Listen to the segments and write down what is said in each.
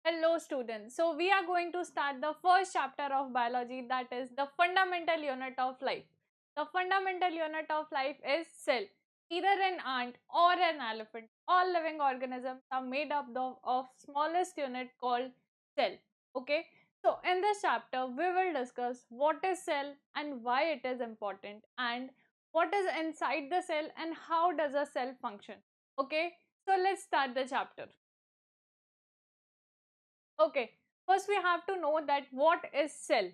Hello students. So we are going to start the first chapter of biology, that is the fundamental unit of life. The fundamental unit of life is cell. Either an ant or an elephant, all living organisms are made up of smallest unit called cell. Okay. So in this chapter we will discuss what is cell and why it is important, and what is inside the cell and how does a cell function. Okay. So let's start the chapter. Okay, first we have to know that what is cell.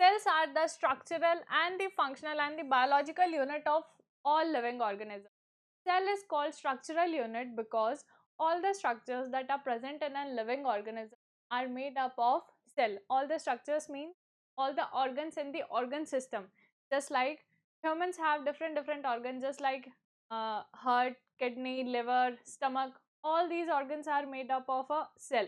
Cells are the structural and the functional and the biological unit of all living organisms. Cell is called structural unit because all the structures that are present in a living organism are made up of cell. All the structures mean all the organs in the organ system. Just like humans have different organs, just like heart, kidney, liver, stomach, all these organs are made up of a cell,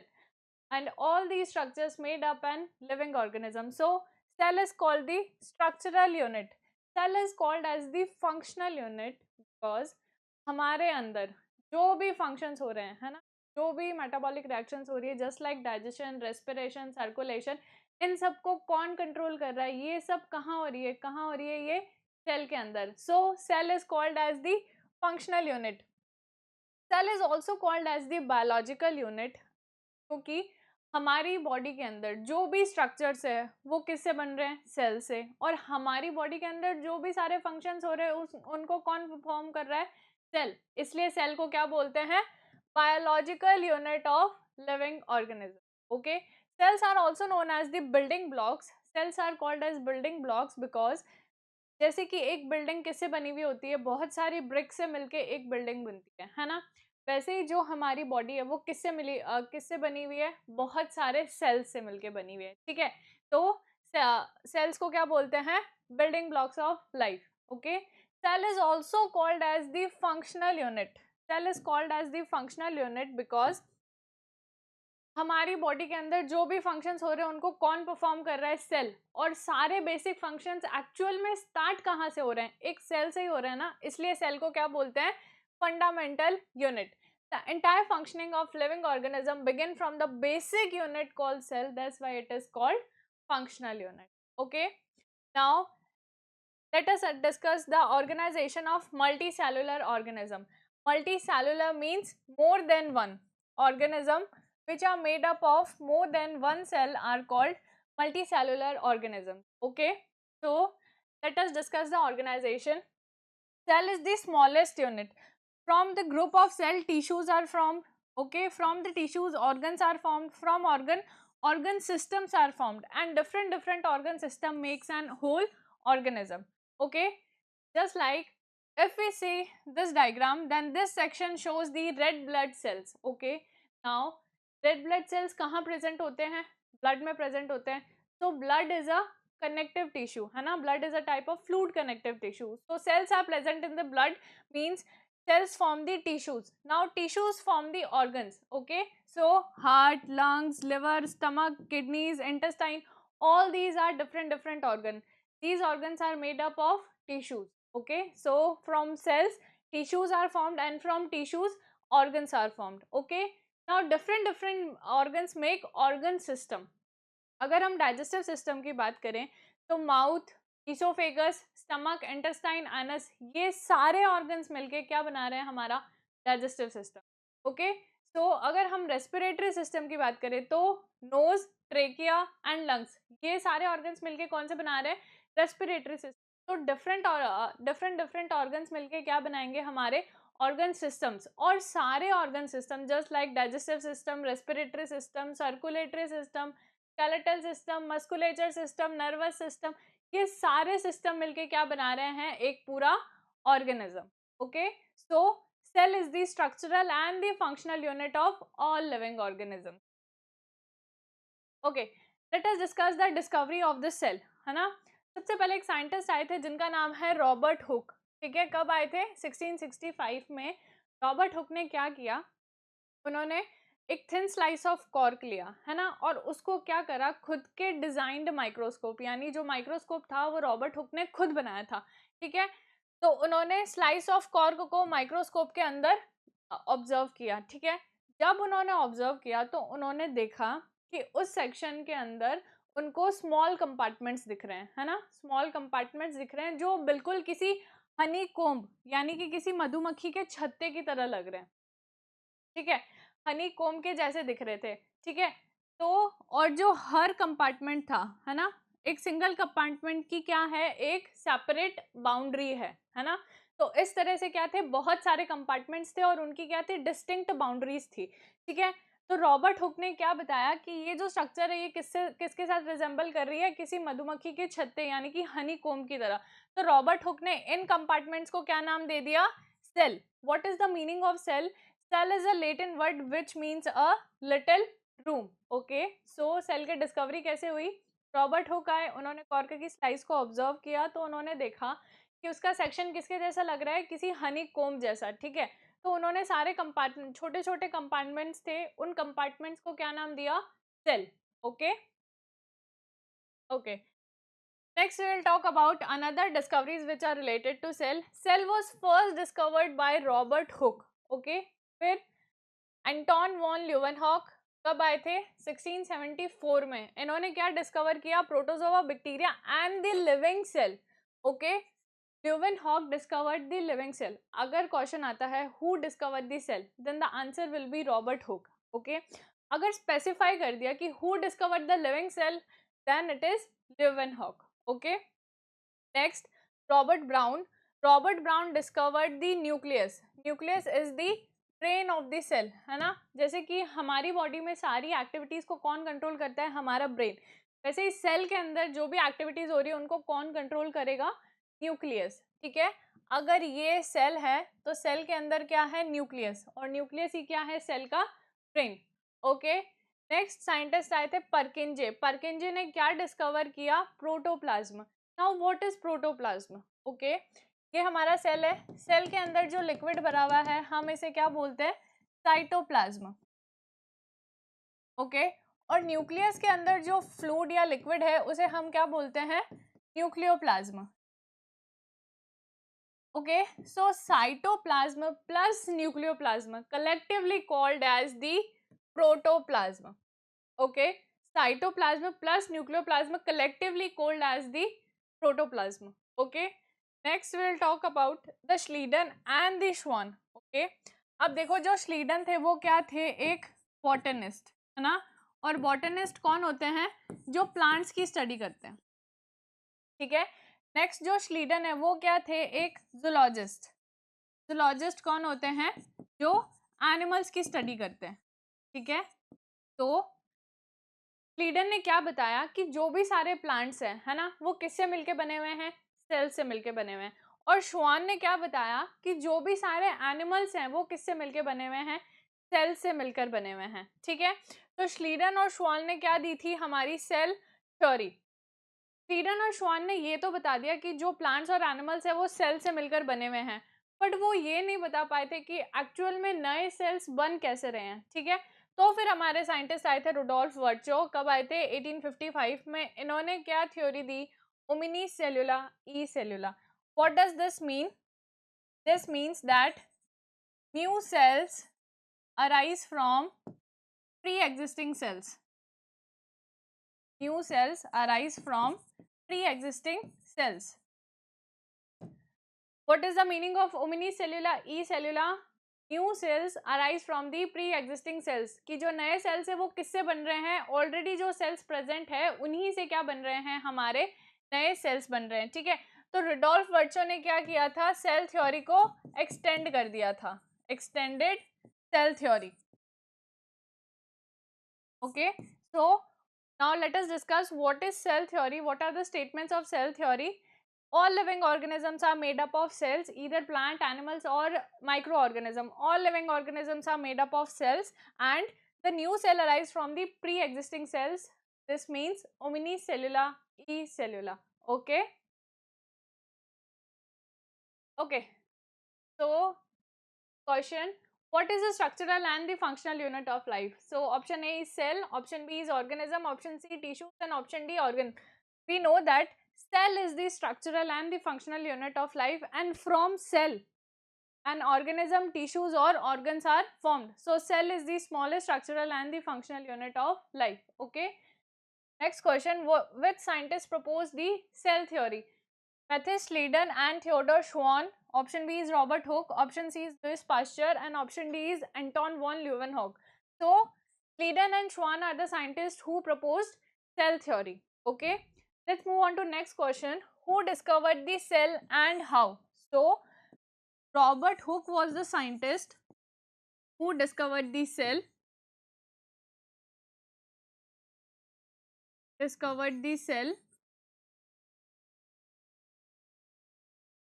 and all these structures made up an living organism. So cell is called the structural unit. Cell is called as the functional unit because हमारे अंदर जो भी functions हो रहे हैं, है ना, जो भी metabolic reactions हो रही है, just like digestion, respiration, circulation, इन सबको कौन कंट्रोल कर रहा है? ये सब कहाँ हो रही है? कहाँ हो रही है? ये सेल के अंदर. So cell is called as the functional unit. Cell is also called as the biological unit क्योंकि हमारी बॉडी के अंदर जो भी स्ट्रक्चर्स है वो किससे बन रहे हैं? सेल से. और हमारी बॉडी के अंदर जो भी सारे फंक्शंस हो रहे हैं उनको कौन परफॉर्म कर रहा है? सेल. इसलिए सेल को क्या बोलते हैं? Biological unit of living organism. Okay. Cells are also known as the building blocks. Cells are called as building blocks because जैसे कि एक बिल्डिंग किससे बनी हुई होती है? बहुत सारी ब्रिक से मिलके एक बिल्डिंग बनती है ना. वैसे ही जो हमारी बॉडी है वो किससे बनी हुई है? बहुत सारे सेल्स से मिलके बनी हुई है. ठीक है. तो सेल्स को क्या बोलते हैं? Building blocks of life. Okay. Cell is also called as the functional unit. Cell is called as the functional unit because हमारी बॉडी के अंदर जो भी फंक्शंस हो रहे हैं उनको कौन परफॉर्म कर रहा है? सेल. और सारे बेसिक फंक्शंस एक्चुअल में स्टार्ट कहाँ से हो रहे हैं? एक सेल से ही हो रहे हैं ना. इसलिए सेल को क्या बोलते हैं? Fundamental unit. The entire functioning of living organism begin from the basic unit called cell. That's why it is called functional unit. Okay. Now let us discuss the organization of multicellular organism. Multicellular means more than one. Organism which are made up of more than one cell are called multicellular organism. Okay. So let us discuss the organization. Cell is the smallest unit. From the group of cell, tissues are formed. Okay. From the tissues, organs are formed. From organ systems are formed, and different organ system makes an whole organism. Okay. Just like if we see this diagram, then this section shows the red blood cells. Okay. Now red blood cells कहाँ present होते हैं? Blood में present होते हैं. So blood is a connective tissue, है ना. Blood is a type of fluid connective tissue. So cells are present in the blood means cells form the tissues. Now tissues form the organs. Okay. So heart, lungs, liver, stomach, kidneys, intestine, all these are different organs. These organs are made up of tissues. Okay. So from cells tissues are formed, and from tissues organs are formed. Okay. Now different organs make organ system. अगर हम digestive system की बात करें तो mouth, oesophagus, stomach, intestine, anus, ये सारे organs मिलके क्या बना रहे हैं? हमारा डाइजेस्टिव सिस्टम. ओके. सो अगर हम रेस्पिरेटरी सिस्टम की बात करें तो नोज, ट्रेकिया एंड लंग्स, ये सारे ऑर्गन्स मिलके कौन से बना रहे हैं? Respiratory system. तो डिफरेंट ऑर्गन्स मिलके क्या बनाएंगे? हमारे ऑर्गन सिस्टम्स. और सारे organ system just like digestive system, respiratory system, circulatory system, skeletal system, musculature system, nervous system, ये सारे सिस्टम मिलके क्या बना रहे हैं? एक पूरा organism. Okay. So cell is the structural and the functional unit of all living organism. Okay. Let us discuss the discovery of the cell, है ना. सबसे पहले एक साइंटिस्ट आए थे जिनका नाम है रॉबर्ट हुक. ठीक है. कब आए थे? 1665 में. रॉबर्ट हुक ने क्या किया? उन्होंने एक थिन स्लाइस ऑफ कॉर्क लिया, है ना, और उसको क्या करा? खुद के डिजाइंड माइक्रोस्कोप, यानी जो माइक्रोस्कोप था वो रॉबर्ट हुक ने खुद बनाया था. ठीक है. तो उन्होंने स्लाइस ऑफ कॉर्क को माइक्रोस्कोप के अंदर ऑब्जर्व किया. ठीक है. जब उन्होंने ऑब्जर्व किया तो उन्होंने देखा कि उस सेक्शन के अंदर उनको स्मॉल कंपार्टमेंट्स दिख रहे हैं, है ना, स्मॉल कंपार्टमेंट्स दिख रहे हैं जो बिल्कुल किसी हनी कोम्ब यानी कि किसी मधुमक्खी के छत्ते की तरह लग रहे हैं, ठीक है, हनी कोम्ब के जैसे दिख रहे थे, ठीक है। तो और जो हर कंपार्टमेंट था, है ना, एक सिंगल कंपार्टमेंट की क्या है, एक सेपरेट बाउंड्री है ना। तो इस तरह से क्या थे, बहुत सारे कंपार्टमेंट्स थे और उनकी क्या थी, डिस्टिंक्ट बाउंड्रीज थी, ठीक है। तो रॉबर्ट हुक ने क्या बताया कि ये जो स्ट्रक्चर है ये किसके साथ रिजेंबल कर रही है, किसी मधुमक्खी के छत्ते यानी कि हनी कोम्ब की तरह। तो रॉबर्ट हुक ने इन कंपार्टमेंट्स को क्या नाम दे दिया, cell. What is the meaning of cell? Cell is a Latin word which means a little room. Okay, so cell की डिस्कवरी कैसे हुई? रॉबर्ट हुक आए, उन्होंने कॉर्क की स्लाइस को ऑब्जर्व किया तो उन्होंने देखा कि उसका सेक्शन किसके जैसा लग रहा है, किसी हनी कोम्ब जैसा, ठीक है। तो उन्होंने सारे कंपार्टमेंट, छोटे छोटे कंपार्टमेंट्स थे, उन कंपार्टमेंट्स को क्या नाम दिया, cell. Okay okay, next we will talk about another discoveries which are related to cell. Cell was first discovered by Robert Hooke. Okay, फिर एंटोन वॉन ल्यूवेनहॉक कब आए थे, 1674 में। इन्होंने क्या डिस्कवर किया, protozoa, bacteria and the living cell. Okay, Leeuwenhoek discovered the living cell. अगर question आता है who discovered the cell, then the answer will be Robert Hooke. Okay, अगर स्पेसिफाई कर दिया कि who discovered the living cell, then it is Leeuwenhoek. Okay, next, Robert Brown. Robert Brown discovered the nucleus. Nucleus is the brain of the cell, है ना। जैसे कि हमारी body में सारी एक्टिविटीज को कौन कंट्रोल करता है, हमारा ब्रेन। वैसे इस सेल के अंदर जो भी एक्टिविटीज हो रही है उनको कौन कंट्रोल करेगा, न्यूक्लियस, ठीक है। अगर ये सेल है तो सेल के अंदर क्या है, न्यूक्लियस, और न्यूक्लियस ही क्या है, सेल का ब्रेन। ओके, नेक्स्ट साइंटिस्ट आए थे परकिंजे। परकिंजे ने क्या डिस्कवर किया, protoplasm. Now what is protoplasm? Okay, ये हमारा सेल है, सेल के अंदर जो लिक्विड भरा हुआ है हम इसे क्या बोलते हैं, साइटोप्लाज्म। ओके, और न्यूक्लियस के अंदर जो फ्लूइड या लिक्विड है उसे हम क्या बोलते हैं, nucleoplasm. Okay, so cytoplasm plus nucleoplasm collectively called as the protoplasm. Okay, cytoplasm plus nucleoplasm collectively called as the protoplasm. Okay, next we will talk about the Schleiden and the Schwann. Okay, अब देखो जो Schleiden थे वो क्या थे, एक botanist, है ना। और botanist कौन होते हैं, जो plants की स्टडी करते हैं, ठीक है। नेक्स्ट जो Schleiden है वो क्या थे, एक zoologist. zoologist कौन होते हैं, जो एनिमल्स की स्टडी करते हैं, ठीक है। तो स्लीडन ने क्या बताया कि जो भी सारे प्लांट्स हैं, है ना, वो किससे मिलके बने हुए हैं, सेल से मिलके बने हुए हैं। और श्वान ने क्या बताया कि जो भी सारे एनिमल्स हैं वो किससे मिलके बने हुए हैं, सेल से मिलकर बने हुए हैं, ठीक है। तो स्लीडन और श्वान ने क्या दी थी, हमारी सेल थ्योरी। स्लीडन और श्वान ने ये तो बता दिया कि जो प्लांट्स और एनिमल्स है वो सेल से मिलकर बने हुए हैं, बट वो ये नहीं बता पाए थे कि एक्चुअल में नए सेल्स बन कैसे रहे हैं, ठीक है। तो फिर हमारे साइंटिस्ट आए थे रुडोल्फ वर्चो, कब आए थे, 1855 में। इन्होंने क्या थ्योरी दी, उमिनी सेल्यूला ई सेल्यूला। What does this mean? This means that new cells arise from pre existing cells. New cells arise from pre existing cells. What is the meaning of unicellular e-cellular? New cells arise from the pre existing cells, कि जो नए sales है वो किससे बन रहे हैं, already जो सेल्स प्रेजेंट है उन्हीं से क्या बन रहे हैं, हमारे नए सेल्स बन रहे हैं, ठीक है। तो रुडोल्फ वर्चो ने क्या किया था, सेल थ्योरी को एक्सटेंड कर दिया था, extended cell theory. Okay, so now let us discuss what is cell theory, what are the statements of cell theory. All living organisms are made up of cells, either plant, animals or microorganism. All living organisms are made up of cells and the new cell arises from the pre-existing cells. This means omnicellular e-cellular. Okay. Okay. So question, what is the structural and the functional unit of life? So option A is cell, option B is organism, option C tissues, and option D organ. We know that cell is the structural and the functional unit of life, and from cell an organism, tissues or organs are formed. So cell is the smallest structural and the functional unit of life. Okay. Next question, which scientist proposed the cell theory? Mathis Leiden and Theodor Schwann. Option B is Robert Hooke. Option C is Louis Pasteur, and option D is Anton von Leeuwenhoek. So Leiden and Schwann are the scientists who proposed cell theory. Okay. Let's move on to next question. Who discovered the cell and how? So Robert Hooke was the scientist who discovered the cell.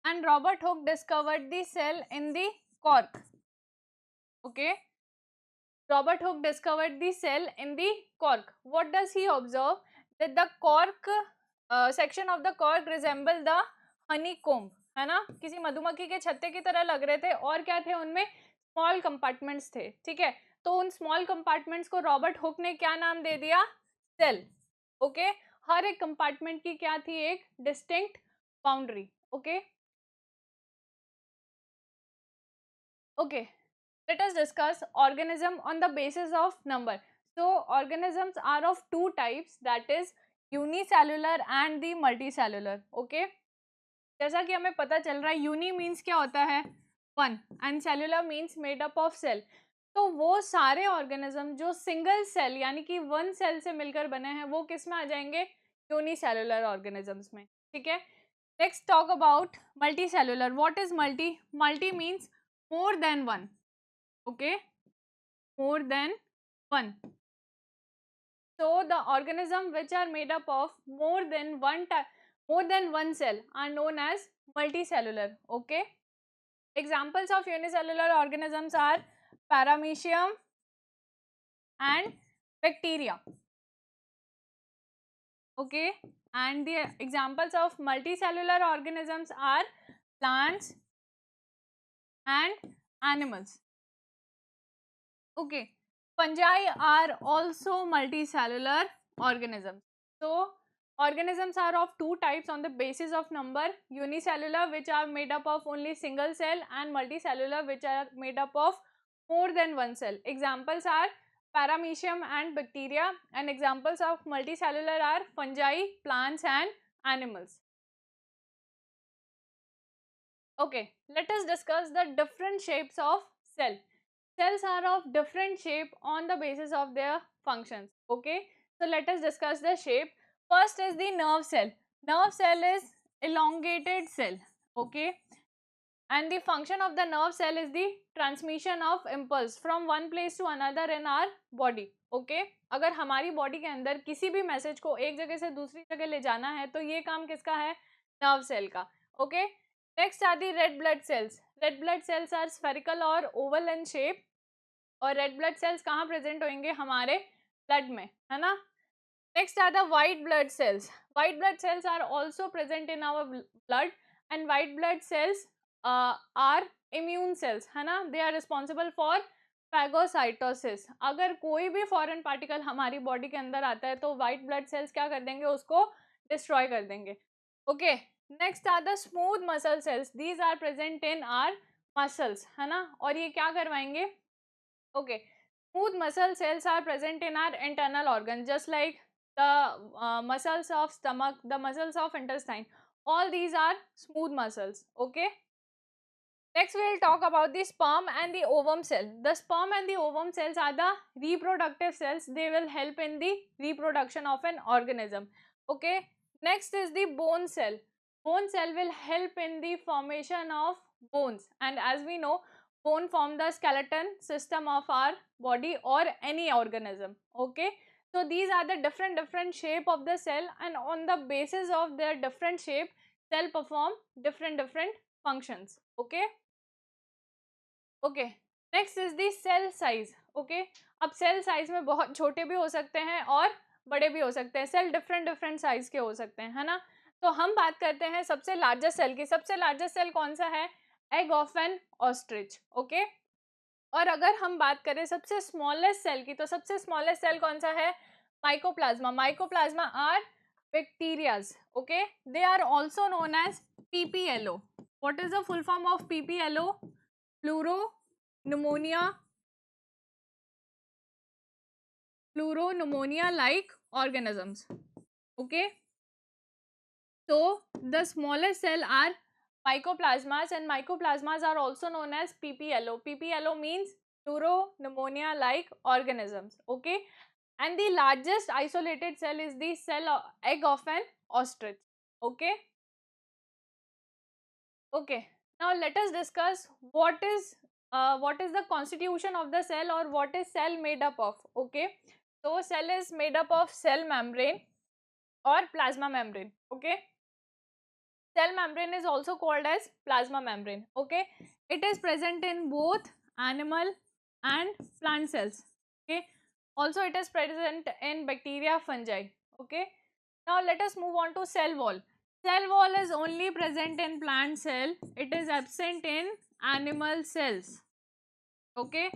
And Robert Hooke discovered the cell in the cork. Okay. Robert Hooke discovered the cell in the cork. What does he observe? That the cork section of the cork resemble the honeycomb, है ना, किसी मधुमक्खी के छत्ते की तरह लग रहे थे, और क्या थे उनमें, स्मॉल कंपार्टमेंट्स थे. ठीक है, तो उन स्मॉल कंपार्टमेंट्स को रॉबर्ट हुक ने क्या नाम दे दिया? सेल. ओके. हर एक कंपार्टमेंट की क्या थी? एक distinct boundary. Okay. Okay, let us discuss organism on the basis of number. So, organisms are of two types, that is unicellular and the multicellular. Okay, जैसा कि हमें पता चल रहा है, यूनी मीन्स क्या होता है? One, and cellular means made up of cell. तो वो सारे ऑर्गेनिज्म जो सिंगल सेल यानी कि वन सेल से मिलकर बने हैं, वो किस में आ जाएंगे? यूनिसेलुलर ऑर्गेनिजम्स में. ठीक है. Next talk about multi cellular. What is multi? Multi means more than one. Okay, more than one. So the organism which are made up of more than one cell are known as multicellular. Okay. Examples of unicellular organisms are paramecium and bacteria. Okay, and the examples of multicellular organisms are plants and animals. Okay, fungi are also multicellular organisms. So organisms are of two types on the basis of number: unicellular, which are made up of only single cell, and multicellular, which are made up of more than one cell. Examples are paramecium and bacteria, and examples of multicellular are fungi, plants and animals. Okay, let us discuss the different shapes of cell. Cells are of different shape on the basis of their functions. Okay, so let us discuss the shape. First is the nerve cell. Nerve cell is elongated cell. Okay, and the function of the nerve cell is the transmission of impulse from one place to another in our body. Okay, अगर हमारी body के अंदर किसी भी message को एक जगह से दूसरी जगह ले जाना है, तो ये काम किसका है? नर्व सेल का. Okay. Next are the red blood cells. Red blood cells are spherical or oval in shape, और रेड ब्लड सेल्स कहाँ प्रेजेंट होंगे? हमारे ब्लड में, है ना. Next are the white blood cells. White blood cells are also present in our blood, and white blood cells are immune cells, है ना. They are responsible for phagocytosis. अगर कोई भी फॉरेन पार्टिकल हमारी बॉडी के अंदर आता है, तो व्हाइट ब्लड सेल्स क्या कर देंगे? उसको डिस्ट्रॉय कर देंगे. Okay. Next are the smooth muscle cells. These are present in our muscles, है ना, और ये क्या करवाएंगे? Okay, smooth muscle cells are present in our internal organs, just like the muscles of stomach, the muscles of intestine. All these are smooth muscles. Okay. Next, we will talk about the sperm and the ovum cell. The sperm and the ovum cells are the reproductive cells. They will help in the reproduction of an organism. Okay. Next is the bone cell. Bone cell will help in the formation of bones, and as we know, bone form the skeleton system of our body or any organism. Okay. So these are the different shape of the cell, and on the basis of their different shape, cell perform different functions. Okay. Okay. Next is the cell size. Okay, अब cell size में बहुत छोटे भी हो सकते हैं और बड़े भी हो सकते हैं. सेल डिफरेंट साइज के हो सकते हैं, है ना. तो हम बात करते हैं सबसे लार्जेस्ट सेल की. सबसे लार्जेस्ट सेल कौन सा है? Egg of N ostrich. Okay. और अगर हम बात करें सबसे स्मॉलेस्ट सेल की, तो सबसे स्मॉलेस्ट सेल कौन सा है? Mycoplasma. Mycoplasma are bacterias. Okay, they are also known as PPLO. What is the full form of PPLO? pleuropneumonia like organisms. Okay, so the smallest cell are mycoplasmas, and mycoplasmas are also known as PPLO. PPLO means pleuropneumonia like organisms. Okay, and the largest isolated cell is the egg of an ostrich. Okay. Okay, now let us discuss what is the constitution of the cell, or what is cell made up of. Okay, so cell is made up of cell membrane or plasma membrane. Okay, cell membrane is also called as plasma membrane. Okay, it is present in both animal and plant cells. Okay, also it is present in bacteria, fungi. Okay, now let us move on to cell wall. Cell wall is only present in plant cell. It is absent in animal cells. Okay,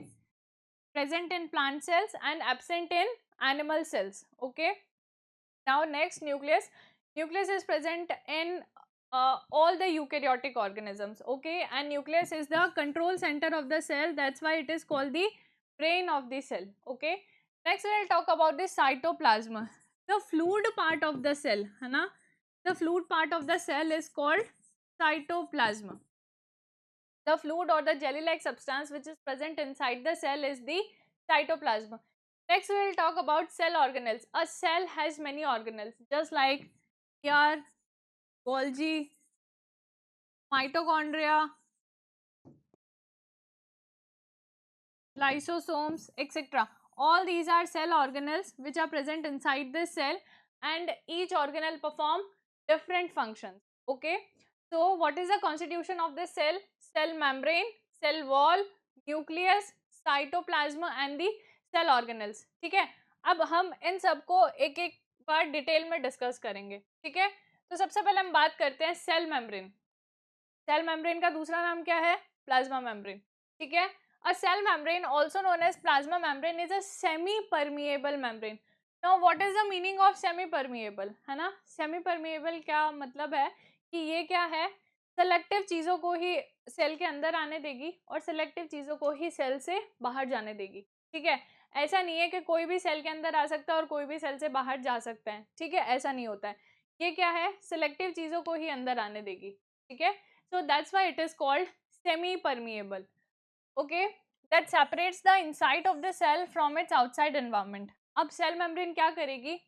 present in plant cells and absent in animal cells. Okay, now next, nucleus. Nucleus is present in all the eukaryotic organisms. Okay, and nucleus is the control center of the cell. That's why it is called the brain of the cell. Okay, next we will talk about the cytoplasm, the fluid part of the cell, है ना? The fluid part of the cell is called cytoplasm. The fluid or the jelly-like substance which is present inside the cell is the cytoplasm. Next, we will talk about cell organelles. A cell has many organelles, just like here, Golgi, mitochondria, lysosomes, etc. All these are cell organelles which are present inside the cell, and each organelle perform different functions. Okay, so what is the constitution of the cell? Cell membrane, cell wall, nucleus, cytoplasm and the cell organelles. ठीक है, अब हम इन सबको एक एक बार detail में discuss करेंगे. ठीक है, तो सबसे पहले हम बात करते हैं सेल मेम्ब्रेन. सेल मेम्ब्रेन का दूसरा नाम क्या है? Plasma membrane. ठीक है, a cell membrane also known as plasma membrane is a semi permeable membrane. Now what is the meaning of semi permeable? है ना, semi permeable क्या मतलब है कि ये क्या है, सेलेक्टिव चीजों को ही सेल के अंदर आने देगी और सेलेक्टिव चीजों को ही सेल से बाहर जाने देगी. ठीक है, ऐसा नहीं है कि कोई भी सेल के अंदर आ सकता है और कोई भी सेल से बाहर जा सकता है. ठीक है, ऐसा नहीं होता है. ये क्या है, सेलेक्टिव चीजों को ही अंदर आने देगी. ठीक है, so that's why it is called semi permeable. Okay, that separates the inside of the cell from its outside environment. अब सेल मेम्ब्रेन क्या करेगी,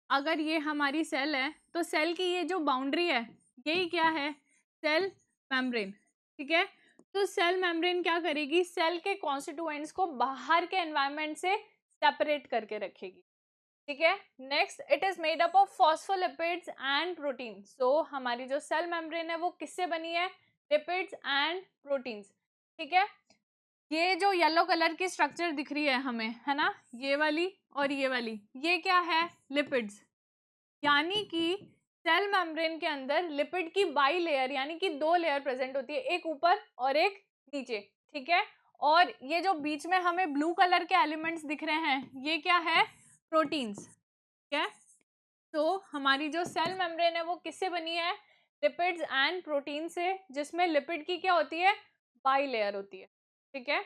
अगर ये हमारी सेल है तो सेल की ये जो बाउंड्री है यही क्या है, सेल मेम्ब्रेन. ठीक है, तो सेल मेम्ब्रेन क्या करेगी, सेल के कॉन्स्टिट्यूएंट्स को बाहर के एनवायरनमेंट से सेपरेट करके रखेगी. ठीक है, next, it is made up of phospholipids and protein. So हमारी जो सेल मेम्ब्रेन है वो किससे बनी है, लिपिड्स एंड प्रोटीन्स. ठीक है, ये जो येलो कलर की स्ट्रक्चर दिख रही है हमें, है ना, ये वाली और ये वाली, ये क्या है, लिपिड्स. यानी कि सेल मेम्ब्रेन के अंदर लिपिड की बाई लेयर यानी कि दो लेयर प्रेजेंट होती है, एक ऊपर और एक नीचे. ठीक है, और ये जो बीच में हमें ब्लू कलर के एलिमेंट्स दिख रहे हैं ये क्या है, प्रोटीन्स. ठीक है, तो हमारी जो सेल मेम्ब्रेन है वो किससे बनी है, लिपिड्स एंड प्रोटीन से, जिसमें लिपिड की क्या होती है, बाई लेयर होती है. ठीक है,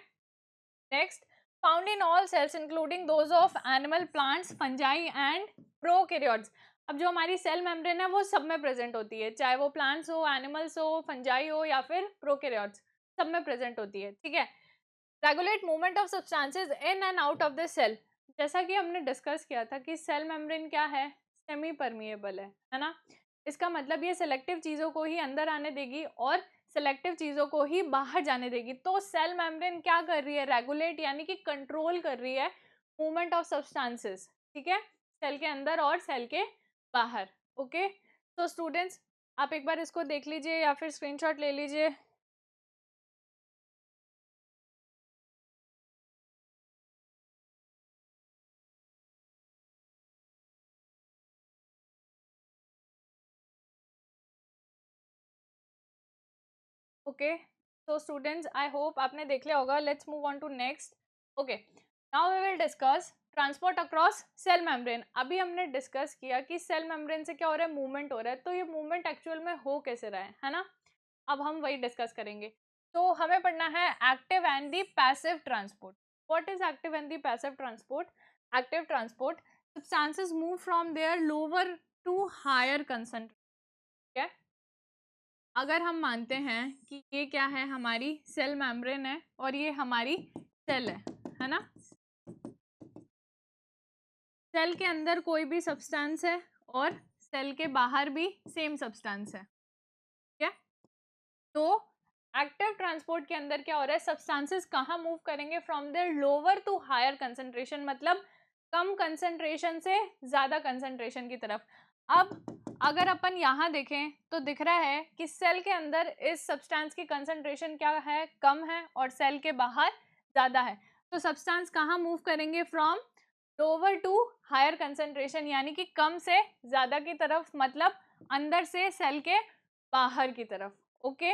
next, found in all cells including those of animal, plants, fungi and prokaryotes. अब जो हमारी सेल मेम्ब्रेन है वो सब में प्रेजेंट होती है, चाहे वो प्लांट्स हो, एनिमल्स हो, फंजाई हो या फिर प्रोकैरियोट्स, सब में प्रेजेंट होती है. ठीक है, regulate movement of substances in and out of the cell. जैसा कि हमने डिस्कस किया था कि सेल मेम्ब्रेन क्या है, सेमी परमिएबल है ना. इसका मतलब ये सेलेक्टिव चीज़ों को ही अंदर आने देगी और सेलेक्टिव चीज़ों को ही बाहर जाने देगी. तो सेल मेम्ब्रेन क्या कर रही है, रेगुलेट यानी कि कंट्रोल कर रही है मूवमेंट ऑफ सब्सटेंसेस. ठीक है, सेल के अंदर और सेल के बाहर. ओके, तो स्टूडेंट्स आप एक बार इसको देख लीजिए या फिर स्क्रीनशॉट ले लीजिए. Okay, so students I hope आपने देख लिया होगा. Let's move on to next. Okay, now we will discuss transport across cell membrane. अभी हमने डिस्कस किया कि सेल मेम्ब्रेन से क्या हो रहा है, मूवमेंट हो रहा है. तो ये मूवमेंट एक्चुअल में हो कैसे रहा है ना, अब हम वही डिस्कस करेंगे. तो हमें पढ़ना है active and the passive transport. What is active and the passive transport? Active transport, substances move from their lower to higher concentration. ठीक है, अगर हम मानते हैं कि ये क्या है, हमारी सेल मेम्ब्रेन है और ये हमारी सेल है ना, सेल के अंदर कोई भी सब्सटेंस है और सेल के बाहर भी सेम सब्सटेंस है. ठीक है, तो एक्टिव ट्रांसपोर्ट के अंदर क्या हो रहा है, सब्सटेंसेस कहाँ मूव करेंगे, from there lower to higher concentration, मतलब कम कंसंट्रेशन से ज्यादा कंसंट्रेशन की तरफ. अब अगर अपन यहाँ देखें तो दिख रहा है कि सेल के अंदर इस सब्सटेंस की कंसंट्रेशन क्या है, कम है, और सेल के बाहर ज्यादा है. तो सब्सटेंस कहाँ मूव करेंगे, from lower to higher concentration, यानी कि कम से ज्यादा की तरफ, मतलब अंदर से सेल के बाहर की तरफ. ओके,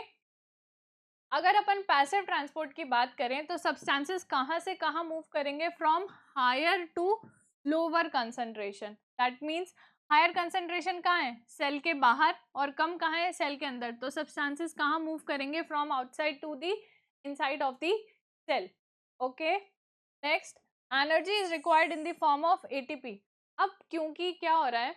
अगर अपन पैसिव ट्रांसपोर्ट की बात करें तो सब्सटेंसेस कहाँ से कहाँ मूव करेंगे, from higher to lower concentration. That means higher concentration कहाँ है, सेल के बाहर, और कम कहाँ है, सेल के अंदर. तो सब्सटेंसेस कहाँ मूव करेंगे, from outside to the inside of the cell. Okay, next, energy is required in the form of ATP. अब क्योंकि क्या हो रहा है,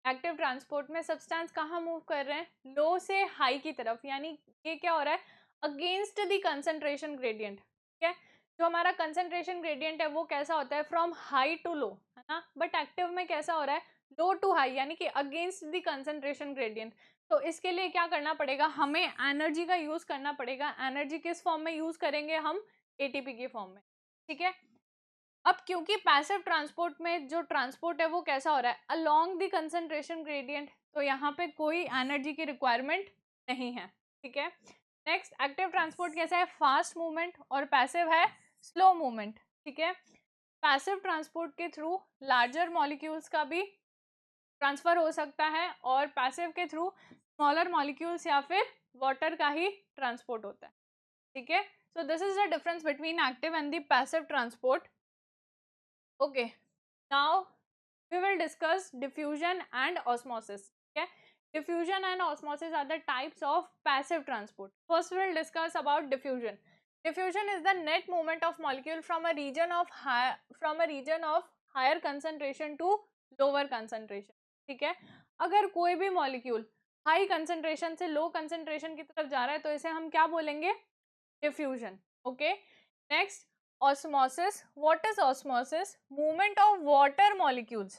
एक्टिव ट्रांसपोर्ट में सब्सटेंस कहाँ मूव कर रहे हैं, लो से हाई की तरफ, यानी ये क्या हो रहा है, अगेंस्ट द कंसंट्रेशन ग्रेडियंट. ठीक है, जो हमारा कंसंट्रेशन ग्रेडियंट है वो कैसा होता है, फ्रॉम हाई टू लो, है ना, बट एक्टिव में कैसा हो रहा है, लो टू हाई, यानी कि अगेंस्ट द कंसंट्रेशन ग्रेडियंट. तो इसके लिए क्या करना पड़ेगा, हमें एनर्जी का यूज करना पड़ेगा. एनर्जी किस फॉर्म में यूज करेंगे हम, एटीपी की फॉर्म में. ठीक है, अब क्योंकि पैसिव ट्रांसपोर्ट में जो ट्रांसपोर्ट है वो कैसा हो रहा है, अलोंग द कंसंट्रेशन ग्रेडियंट, तो यहाँ पे कोई एनर्जी की रिक्वायरमेंट नहीं है. ठीक है, नेक्स्ट, एक्टिव ट्रांसपोर्ट कैसा है, फास्ट मूवमेंट, और पैसिव है स्लो मूवमेंट. ठीक है, पैसिव ट्रांसपोर्ट के थ्रू लार्जर मॉलिक्यूल्स का भी ट्रांसफर हो सकता है, और पैसिव के थ्रू स्मॉलर मॉलिक्यूल्स या फिर वाटर का ही ट्रांसपोर्ट होता है. ठीक है, so this is the difference between active and the passive transport. Okay, now we will discuss diffusion and osmosis. Okay, diffusion and osmosis are the types of passive transport. First, we will discuss about diffusion. Diffusion is the net movement of molecule from a region of higher concentration to lower concentration. ठीक है, अगर कोई भी molecule high concentration से low concentration की तरफ जा रहा है तो इसे हम क्या बोलेंगे, diffusion. Okay, next, osmosis. What is osmosis? Movement of water molecules.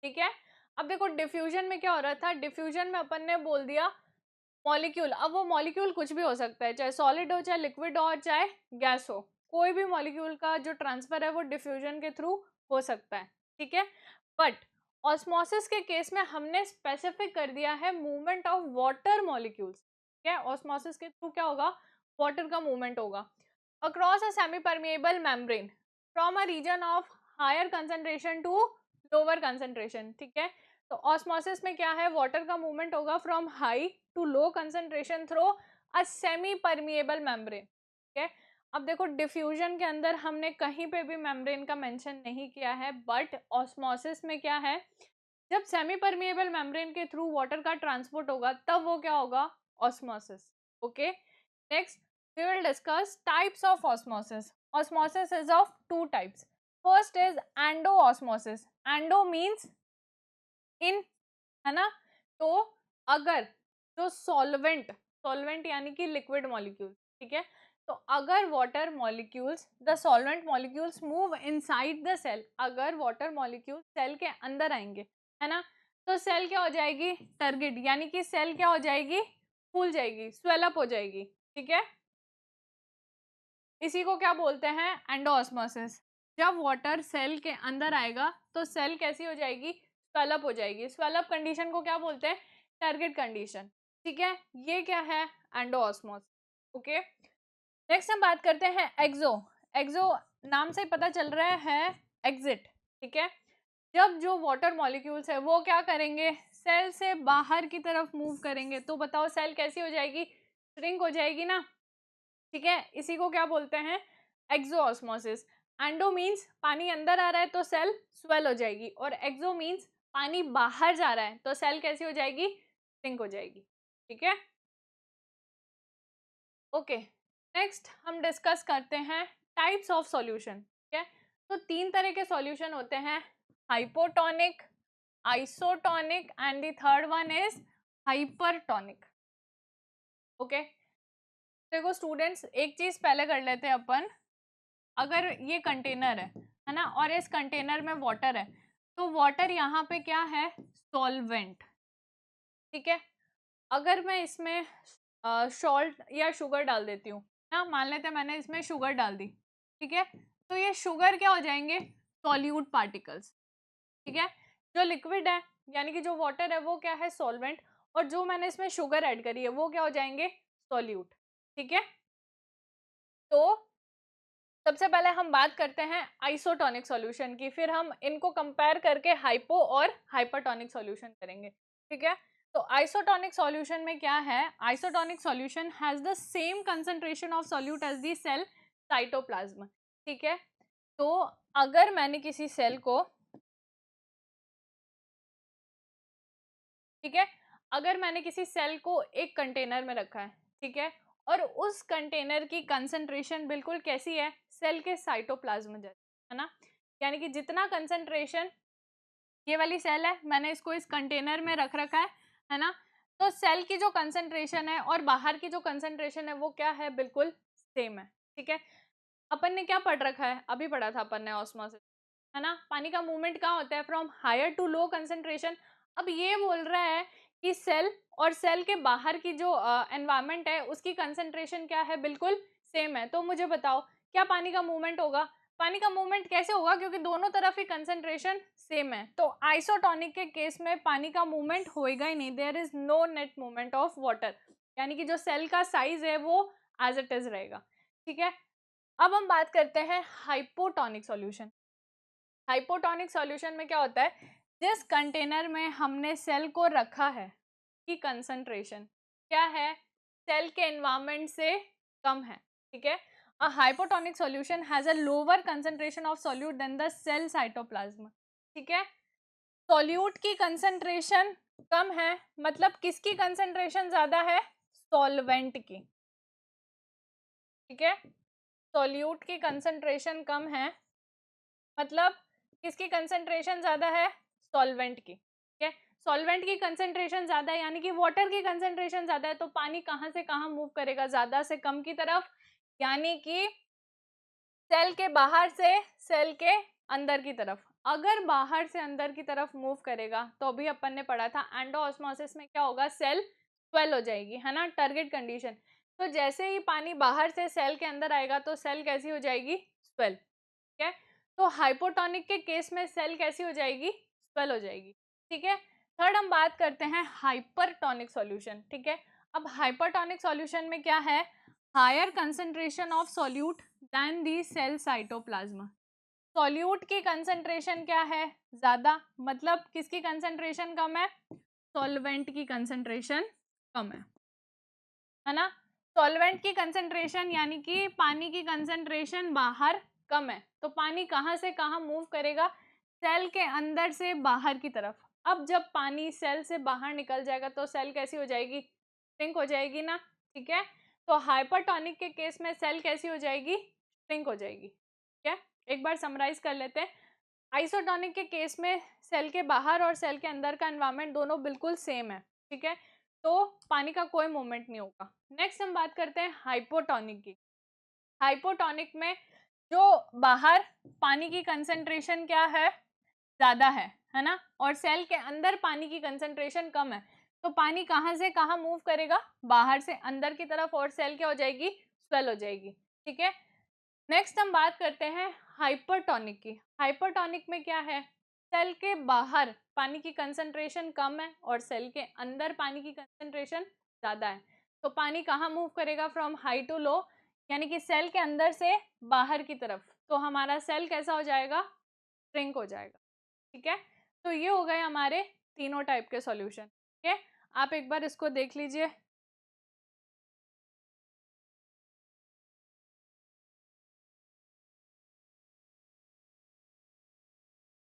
ठीक है, अब देखो डिफ्यूजन में क्या हो रहा था, डिफ्यूजन में अपन ने बोल दिया मॉलिक्यूल. अब वो मॉलिक्यूल कुछ भी हो सकता है, चाहे सॉलिड हो, चाहे लिक्विड हो, चाहे गैस हो, कोई भी मॉलिक्यूल का जो ट्रांसफर है वो डिफ्यूजन के थ्रू हो सकता है. ठीक है, बट ऑस्मोसिस के केस में हमने स्पेसिफिक कर दिया है मूवमेंट ऑफ वाटर मॉलिक्यूल्स. ठीक है, ऑस्मोसिस के थ्रू क्या होगा, वाटर का मूवमेंट होगा across a semi-permeable membrane from a region of higher concentration to lower concentration. ठीक है, तो ऑस्मोसिस में क्या है, वाटर का मूवमेंट होगा from high to low concentration through a semipermeable membrane. ठीक है, अब देखो डिफ्यूजन के अंदर हमने कहीं पे भी मेम्ब्रेन का मेंशन नहीं किया है, बट ऑस्मोसिस में क्या है, जब सेमी परमिएबल मेम्ब्रेन के थ्रू वाटर का ट्रांसपोर्ट होगा तब वो क्या होगा, osmosis. Okay, next we will discuss types of osmosis. Osmosis is of two types. First is endoosmosis. Endo means in, है ना, तो अगर जो सॉल्वेंट यानी कि लिक्विड मॉलिक्यूल, ठीक है, तो अगर water molecules, the solvent molecules move inside the cell, अगर वाटर मॉलिक्यूल सेल के अंदर आएंगे, है ना, तो सेल क्या हो जाएगी, टर्गिड, यानी कि सेल क्या हो जाएगी, फूल जाएगी, स्वेलअप हो जाएगी. ठीक है, इसी को क्या बोलते हैं, एंडोऑस्मोसिस. जब वाटर सेल के अंदर आएगा तो सेल कैसी हो जाएगी, स्वेलअप हो जाएगी. स्वेलअप कंडीशन को क्या बोलते हैं, टारगेट कंडीशन. ठीक है, ये क्या है, एंडोऑस्मोसिस. ओके, नेक्स्ट हम बात करते हैं एक्सो. एक्सो नाम से पता चल रहा है एग्जिट. ठीक है, जब जो वाटर मॉलिक्यूल्स है वो क्या करेंगे, सेल से बाहर की तरफ मूव करेंगे, तो बताओ सेल कैसी हो जाएगी, श्रिंक हो जाएगी ना. ठीक है, इसी को क्या बोलते हैं, एक्सोऑस्मोसिस. एंडो मीन्स पानी अंदर आ रहा है तो सेल स्वेल हो जाएगी, और एक्सो मीन्स पानी बाहर जा रहा है तो सेल कैसी हो जाएगी, सिंक हो जाएगी. ठीक है, ओके, नेक्स्ट हम डिस्कस करते हैं टाइप्स ऑफ सॉल्यूशन। ठीक है, तो 3 तरह के सॉल्यूशन होते हैं, hypotonic, isotonic and the third one is hypertonic. Okay, देखो स्टूडेंट्स, एक चीज पहले कर लेते हैं अपन। अगर ये कंटेनर है ना, और इस कंटेनर में वाटर है, तो वाटर यहाँ पे क्या है, सॉल्वेंट। ठीक है, अगर मैं इसमें सॉल्ट या शुगर डाल देती हूँ ना, मान लेते हैं मैंने इसमें शुगर डाल दी। ठीक है, तो ये शुगर क्या हो जाएंगे, सॉल्यूट पार्टिकल्स। ठीक है, जो लिक्विड है यानी कि जो वाटर है वो क्या है, सॉल्वेंट, और जो मैंने इसमें शुगर ऐड करी है वो क्या हो जाएंगे, सॉल्यूट। ठीक है, तो सबसे पहले हम बात करते हैं आइसोटोनिक सॉल्यूशन की, फिर हम इनको कंपेयर करके हाइपो और हाइपरटोनिक सॉल्यूशन करेंगे। ठीक है, तो आइसोटोनिक सॉल्यूशन में क्या है, isotonic solution has the same concentration of solute as the cell cytoplasm. ठीक है, तो अगर मैंने किसी सेल को, ठीक है, अगर मैंने किसी सेल को एक कंटेनर में रखा है, ठीक है, और उस कंटेनर की कंसंट्रेशन बिल्कुल कैसी है, सेल के साइटोप्लाज्म जैसे, है ना, यानी कि जितना कंसंट्रेशन, ये वाली सेल है, मैंने इसको इस कंटेनर में रख रखा है ना, तो सेल की जो कंसंट्रेशन है और बाहर की जो कंसंट्रेशन है वो क्या है, बिल्कुल सेम है। ठीक है, अपन ने क्या पढ़ रखा है, अभी पढ़ा था अपन ने ऑस्मोसिस, है ना, पानी का मूवमेंट कहाँ होता है, from higher to low concentration. अब ये बोल रहा है कि सेल और सेल के बाहर की जो एनवायरनमेंट है उसकी कंसंट्रेशन क्या है, बिल्कुल सेम है। तो मुझे बताओ क्या पानी का मूवमेंट होगा, पानी का मूवमेंट कैसे होगा, क्योंकि दोनों तरफ ही कंसंट्रेशन सेम है। तो आइसोटोनिक के केस में पानी का मूवमेंट होएगा ही नहीं, there is no net movement of water, यानी कि जो सेल का साइज है वो एज इट इज रहेगा। ठीक है, अब हम बात करते हैं हाइपोटोनिक सॉल्यूशन। हाइपोटोनिक सॉल्यूशन में क्या होता है, जिस कंटेनर में हमने सेल को रखा है की कंसंट्रेशन क्या है, सेल के एनवायरनमेंट से कम है। ठीक है, a hypotonic solution has a lower concentration of solute than the cell cytoplasm. ठीक है, सॉल्यूट की कंसंट्रेशन कम है, मतलब किसकी कंसंट्रेशन ज्यादा है, सॉल्वेंट की। ठीक है, सॉल्यूट की कंसंट्रेशन कम है, मतलब किसकी कंसंट्रेशन ज्यादा है, सॉल्वेंट की। ठीक है, सॉल्वेंट की कंसंट्रेशन ज्यादा है यानी कि वाटर की कंसंट्रेशन ज्यादा है, तो पानी कहाँ से कहाँ मूव करेगा, ज्यादा से कम की तरफ, यानी कि सेल के बाहर से सेल के अंदर की तरफ। अगर बाहर से अंदर की तरफ मूव करेगा तो अभी अपन ने पढ़ा था एंडोऑस्मोसिस में क्या होगा, सेल स्वेल हो जाएगी, है ना, टारगेट कंडीशन। तो जैसे ही पानी बाहर से सेल के अंदर आएगा तो सेल कैसी हो जाएगी, स्वेल। ठीक है, तो हाइपोटोनिक के केस में सेल कैसी हो जाएगी, स्वेल हो जाएगी। ठीक है, थर्ड हम बात करते हैं हाइपरटोनिक सॉल्यूशन। ठीक है, अब हाइपरटोनिक सॉल्यूशन में क्या है, higher concentration of solute than the cell cytoplasm. Solute की कंसंट्रेशन क्या है, ज्यादा, मतलब किसकी कंसंट्रेशन कम है, सॉल्वेंट की कंसंट्रेशन कम है ना, सॉल्वेंट की कंसंट्रेशन यानी कि पानी की कंसंट्रेशन बाहर कम है, तो पानी कहाँ से कहाँ मूव करेगा, सेल के अंदर से बाहर की तरफ। अब जब पानी सेल से बाहर निकल जाएगा तो सेल कैसी हो जाएगी, श्रिंक हो जाएगी ना। ठीक है, तो हाइपरटोनिक के केस में सेल कैसी हो जाएगी, श्रिंक हो जाएगी। ठीक है, एक बार समराइज कर लेते हैं। आइसोटोनिक के केस में सेल के बाहर और सेल के अंदर का एनवायरनमेंट दोनों बिल्कुल सेम है। ठीक है, तो पानी का कोई मूवमेंट नहीं होगा। नेक्स्ट हम बात करते हैं हाइपोटोनिक की। हाइपोटोनिक में जो बाहर पानी की कंसंट्रेशन क्या है, ज्यादा है ना, और सेल के अंदर पानी की कंसंट्रेशन कम है, तो पानी कहाँ से कहाँ मूव करेगा, बाहर से अंदर की तरफ, और सेल क्या हो जाएगी, स्वेल हो जाएगी। ठीक है, नेक्स्ट हम बात करते हैं हाइपरटोनिक की। हाइपरटोनिक में क्या है, सेल के बाहर पानी की कंसंट्रेशन कम है और सेल के अंदर पानी की कंसंट्रेशन ज्यादा है, तो पानी कहाँ मूव करेगा, फ्रॉम हाई टू लो, यानी कि सेल के अंदर से बाहर की तरफ, तो हमारा सेल कैसा हो जाएगा, श्रिंक हो जाएगा। ठीक है, तो ये हो गए हमारे तीनों टाइप के सॉल्यूशन। ठीक है, आप एक बार इसको देख लीजिए।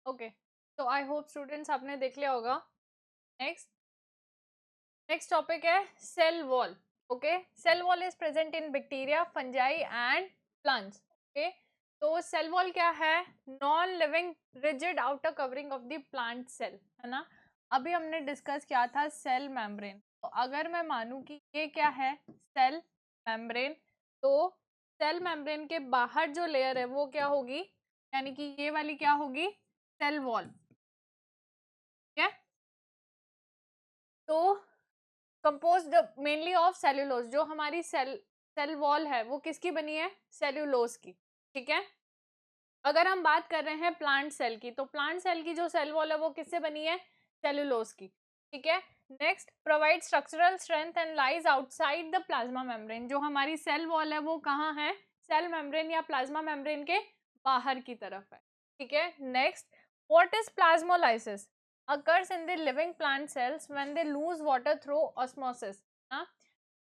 ओके, तो आई होप स्टूडेंट्स आपने देख लिया होगा। नेक्स्ट नेक्स्ट टॉपिक है cell wall. Okay, cell wall is present in bacteria, fungi and plants. Okay, तो सेल वॉल क्या है? Non living rigid outer covering of the plant cell, है ना। अभी हमने डिस्कस किया था सेल मेम्ब्रेन। तो अगर मैं मानूं कि ये क्या है, सेल मेम्ब्रेन, तो सेल मेम्ब्रेन के बाहर जो लेयर है वो क्या होगी, यानी कि ये वाली क्या होगी, सेल वॉल। ठीक है, तो कंपोज्ड मेनली ऑफ सेल्यूलोज, जो हमारी सेल वॉल है वो किसकी बनी है, सेल्यूलोज की। ठीक है, अगर हम बात कर रहे हैं प्लांट सेल की, तो प्लांट सेल की जो सेल वॉल है वो किससे बनी है, सेल्यूलोज की। ठीक है, next, provide structural strength and lies outside the plasma membrane, जो हमारी सेल वॉल है वो कहाँ है, सेल मेम्ब्रेन या प्लाज्मा मेम्ब्रेन के बाहर की तरफ है। ठीक है, next, what is plasmolysis, occurs in the living plant cells when they lose water through osmosis। ना,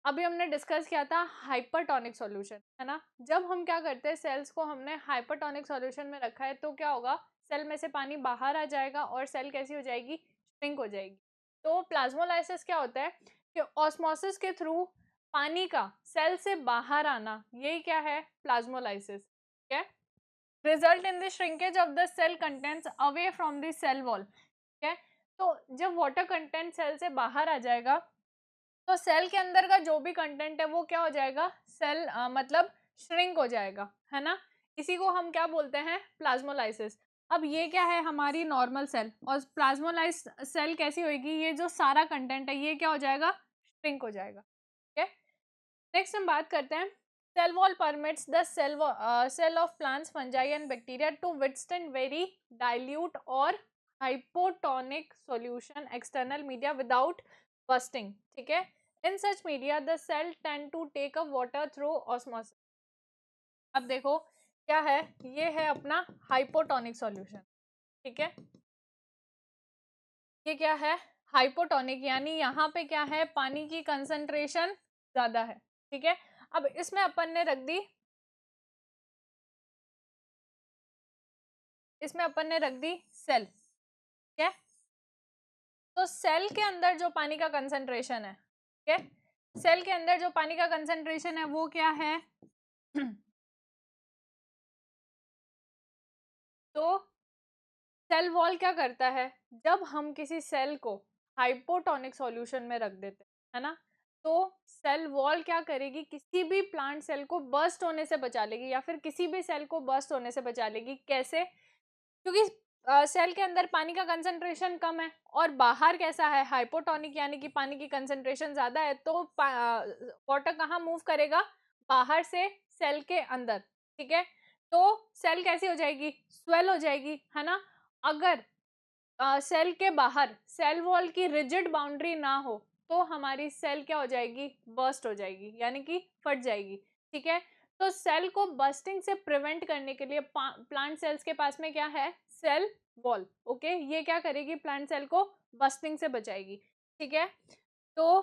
अभी हमने डिस्कस किया था हाइपरटोनिक सॉल्यूशन, है ना। जब हम क्या करते हैं, सेल्स को हमने हाइपरटोनिक सॉल्यूशन में रखा है, तो क्या होगा, सेल में से पानी बाहर आ जाएगा और सेल कैसी हो जाएगी, श्रिंक हो जाएगी। तो प्लाज्मोलाइसिस क्या होता है कि ऑस्मोसिस के थ्रू पानी का सेल से बाहर आना, यही क्या है, प्लाज्मोलाइसिस। ठीक है, result in the shrinkage of the cell contents away from the cell wall. ठीक है, तो जब वाटर कंटेंट सेल से बाहर आ जाएगा, तो सेल के अंदर का जो भी कंटेंट है वो क्या हो जाएगा, सेल मतलब श्रिंक हो जाएगा, है ना। इसी को हम क्या बोलते हैं, प्लाज्मोलाइसिस। अब ये क्या है, हमारी नॉर्मल सेल, और प्लाज्मोलाइज सेल कैसी होगी, ये जो सारा कंटेंट है ये क्या हो जाएगा, श्रिंक हो जाएगा। ठीक है, नेक्स्ट हम बात करते हैं, cell wall permits the cell of plants, fungi and bacteria to withstand very dilute or hypotonic solution external media without bursting। ठीक है, in such media the cell tend to take up water through osmosis। अब देखो क्या है, ये है अपना hypotonic solution. ठीक है, ये क्या है, हाइपोटोनिक, यानी यहाँ पे क्या है, पानी की कंसंट्रेशन ज्यादा है। ठीक है, अब इसमें अपन ने रख दी, इसमें अपन ने रख दी सेल। ठीक है, तो सेल के अंदर जो पानी का कंसंट्रेशन है, ठीक है, सेल के अंदर जो पानी का कंसंट्रेशन है वो क्या है तो सेल वॉल क्या करता है, जब हम किसी सेल को हाइपोटोनिक सॉल्यूशन में रख देते हैं, है ना, तो सेल वॉल क्या करेगी, किसी भी प्लांट सेल को बर्स्ट होने से बचा लेगी, या फिर किसी भी सेल को बर्स्ट होने से बचा लेगी। कैसे, क्योंकि सेल के अंदर पानी का कंसंट्रेशन कम है और बाहर कैसा है, हाइपोटोनिक, यानी कि पानी की कंसंट्रेशन ज्यादा है, तो वाटर कहाँ मूव करेगा, बाहर से सेल के अंदर। ठीक है, तो सेल कैसी हो जाएगी, स्वेल हो जाएगी, है ना। अगर सेल के बाहर सेल वॉल की रिजिड बाउंड्री ना हो, तो हमारी सेल क्या हो जाएगी, बर्स्ट हो जाएगी, यानी कि फट जाएगी। ठीक है, तो सेल को बर्स्टिंग से प्रिवेंट करने के लिए प्लांट सेल्स के पास में क्या है, सेल वॉल। ओके, ये क्या करेगी, प्लांट सेल को बर्स्टिंग से बचाएगी। ठीक है, तो